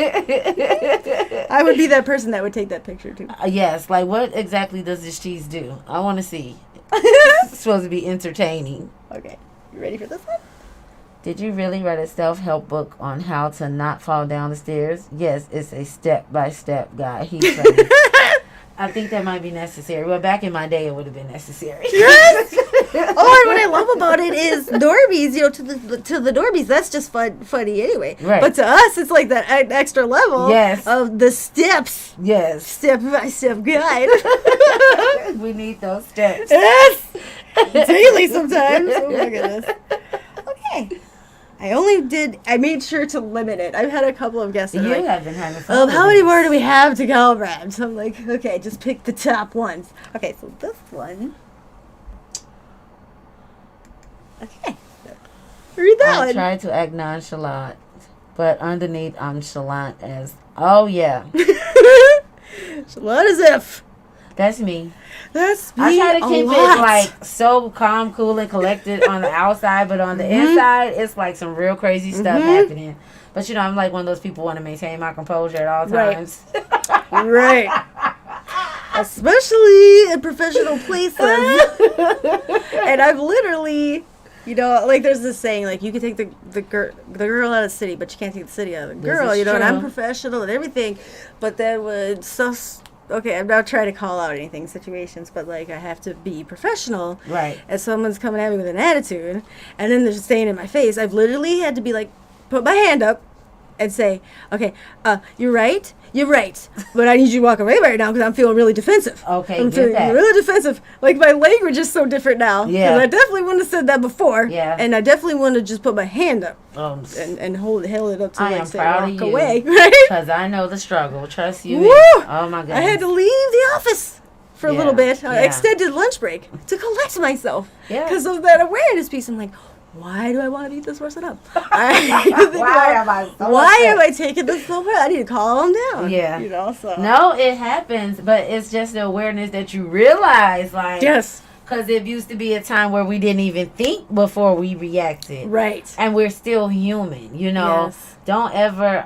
I would be that person that would take that picture too.
Yes, like what exactly does this cheese do? I want to see. It's supposed to be entertaining.
Okay, you ready for this one?
Did you really write a self-help book on how to not fall down the stairs? Yes, it's a step-by-step guide. He's funny. I think that might be necessary. Well, back in my day, it would have been necessary.
Yes. Oh, and what I love about it is Norbies. You know, to the Norbies, that's just funny anyway.
Right.
But to us, it's like that extra level.
Yes.
Of the steps,
Yes.
step by step guide.
We need those steps.
Yes. Daily sometimes. Oh my goodness. Okay. I made sure to limit it. I've had a couple of guests that
You
are like,
have been having fun.
how
with
many
this.
more do we have to go, Brad? So I'm like, okay, just pick the top ones. Okay, so this one. Okay. Read that
I
one.
try to act nonchalant, but underneath I'm chalant as. Oh yeah,
What as if?
that's me.
That's me
I try to
a
keep
lot.
it like so calm, cool, and collected on the outside, but on the inside, it's like some real crazy stuff happening. But you know, I'm like one of those people want to maintain my composure at all
Right.
times.
Right. Especially in professional places. And I've literally, you know, like there's this saying, like you can take the girl out of the city, but you can't take the city out of the
This
girl.
is
You know, and I'm
true.
professional and everything, but that would okay, I'm not trying to call out anything situations, but like I have to be professional.
Right.
If someone's coming at me with an attitude, and then they're just saying in my face, I've literally had to be like, put my hand up and say, okay, you're right, but I need you to walk away right now because I'm feeling really defensive.
Okay,
I'm
get
feeling
that.
really defensive. Like my language is so different now.
Yeah.
'Cause I definitely wouldn't have said that before.
Yeah.
And I definitely want to just put my hand up
And
and hold it up to
I
like
am
say
proud
walk
of you.
away. Right?
because I know the struggle. Trust you.
Woo!
me. Oh my goodness.
I had to leave the office for a little
Yeah,
bit,
yeah.
extended lunch break to collect myself
Yeah.
because of that awareness piece. I'm like, why do I want to beat this person up?
Why am I so
Why
upset?
am I taking this so far? I need to calm down.
Yeah.
You know, so.
No, it happens, but it's just the awareness that you realize, like,
Yes.
because it used to be a time where we didn't even think before we reacted,
Right.
and we're still human. You know,
Yes.
don't ever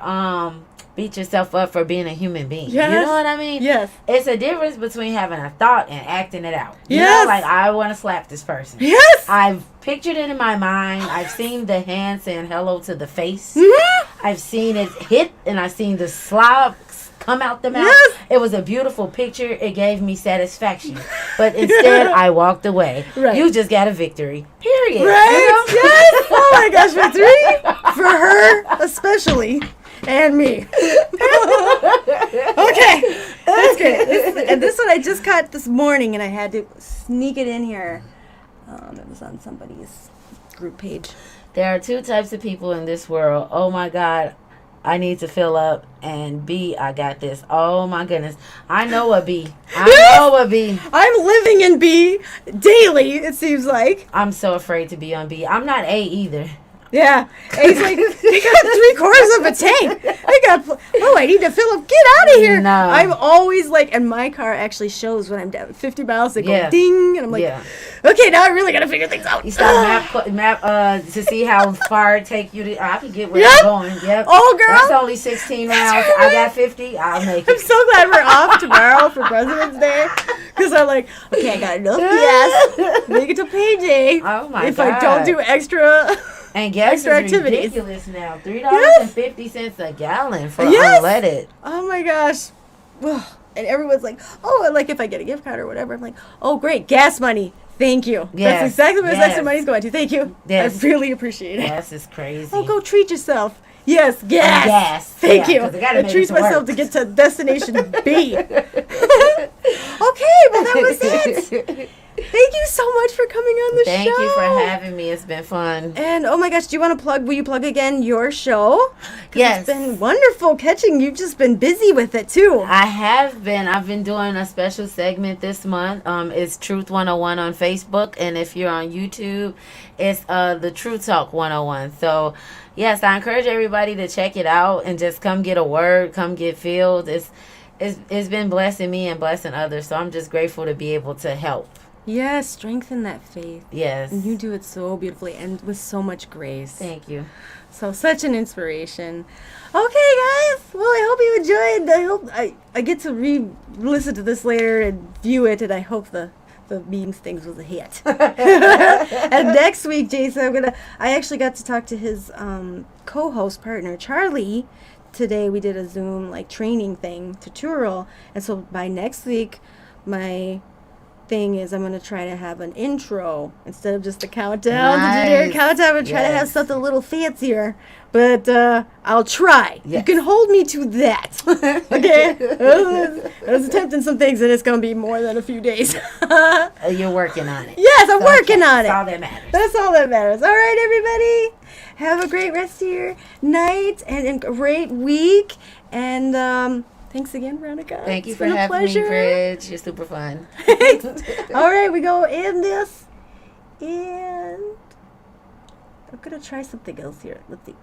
beat yourself up for being a human being.
Yes.
You know what I mean?
Yes.
It's a difference between having a thought and acting it out. You
Yes.
know, like I want to slap this person.
Yes.
I've pictured it in my mind. I've seen the hand saying hello to the face.
Mhm.
I've seen it hit, and I've seen the slob come out the mouth.
Yes.
It was a beautiful picture. It gave me satisfaction. But instead, I walked away.
Right.
You just got a victory. Period.
Right?
You know?
Yes. Oh my gosh, victory for her especially, and me. Okay, that's great. And this one I just caught this morning, and I had to sneak it in here. It was on somebody's group page.
There are two types of people in this world. Oh my God, I need to fill up. And B, I got this. Oh my goodness. I know a B. I know a B.
I'm living in B daily. It seems like.
I'm so afraid to be on B. I'm not A either.
Yeah. And he's like, they got 3/4 of a tank. They got, I need to fill up. Get out of here.
No.
I'm always like, and my car actually shows when I'm down 50 miles. They go
Yeah.
ding. And I'm like,
Yeah.
okay, now I really got to figure things out.
You start map to see how far it take you to. I can get where
Yep.
I'm going. Yep.
Oh, girl.
That's only 16 rounds. I got 50. I'll make
I'm
it.
so glad we're off tomorrow for President's Day. Because I'm like, okay, I got enough gas. Make it to payday.
Oh my
if
God.
I don't do extra.
And gas
extra
is
activities.
ridiculous now. $3.50 a gallon for
Yes.
unleaded.
Oh my gosh. Ugh. And everyone's like, oh, like if I get a gift card or whatever, I'm like, oh, great, gas money. Thank you.
Yes.
That's exactly what this
Yes.
extra money's going to. Thank you.
Yes.
I really appreciate it.
Gas is crazy.
Oh, go treat yourself. Yes, gas.
Gas.
Thank
Yeah,
you.
'cause I gotta
I
make
treat
it to
myself
work.
to get to destination B. Okay, well, that was it. Thank you so much for coming on the show.
Thank you for having me. It's been fun.
And oh my gosh, do you want to plug? Will you plug again your show? 'Cause
Yes.
it's been wonderful catching. You've just been busy with it too.
I have been. I've been doing a special segment this month. It's Truth 101 on Facebook, and if you're on YouTube, it's the Truth Talk 101. So, yes, I encourage everybody to check it out and just come get a word, come get filled. It's been blessing me and blessing others. So I'm just grateful to be able to help.
Yes, strengthen that faith.
Yes.
And you do it so beautifully and with so much grace.
Thank you.
So such an inspiration. Okay, guys. Well, I hope you enjoyed. I hope I get to listen to this later and view it, and I hope the memes things was a hit. And next week, Jason, I actually got to talk to his co-host partner Charlie. Today we did a Zoom training thing tutorial, and so by next week, my thing is I'm going to try to have an intro instead of just a countdown.
Nice.
Did you hear a countdown? I'm try to have
Yes.
something a little fancier, but I'll try. You
Yes.
can hold me to that. Okay? I was attempting some things, and it's going to be more than a few days.
You're working on it.
Yes, I'm working on
That's
it.
all that matters.
That's all that matters. All right, everybody. Have a great rest of your night and a great week. And thanks again, Veronica.
Thank you
It's
for
been a
having me,
pleasure.
Bridge. You're super fun.
All right, we go in this. And I'm going to try something else here. Let's see.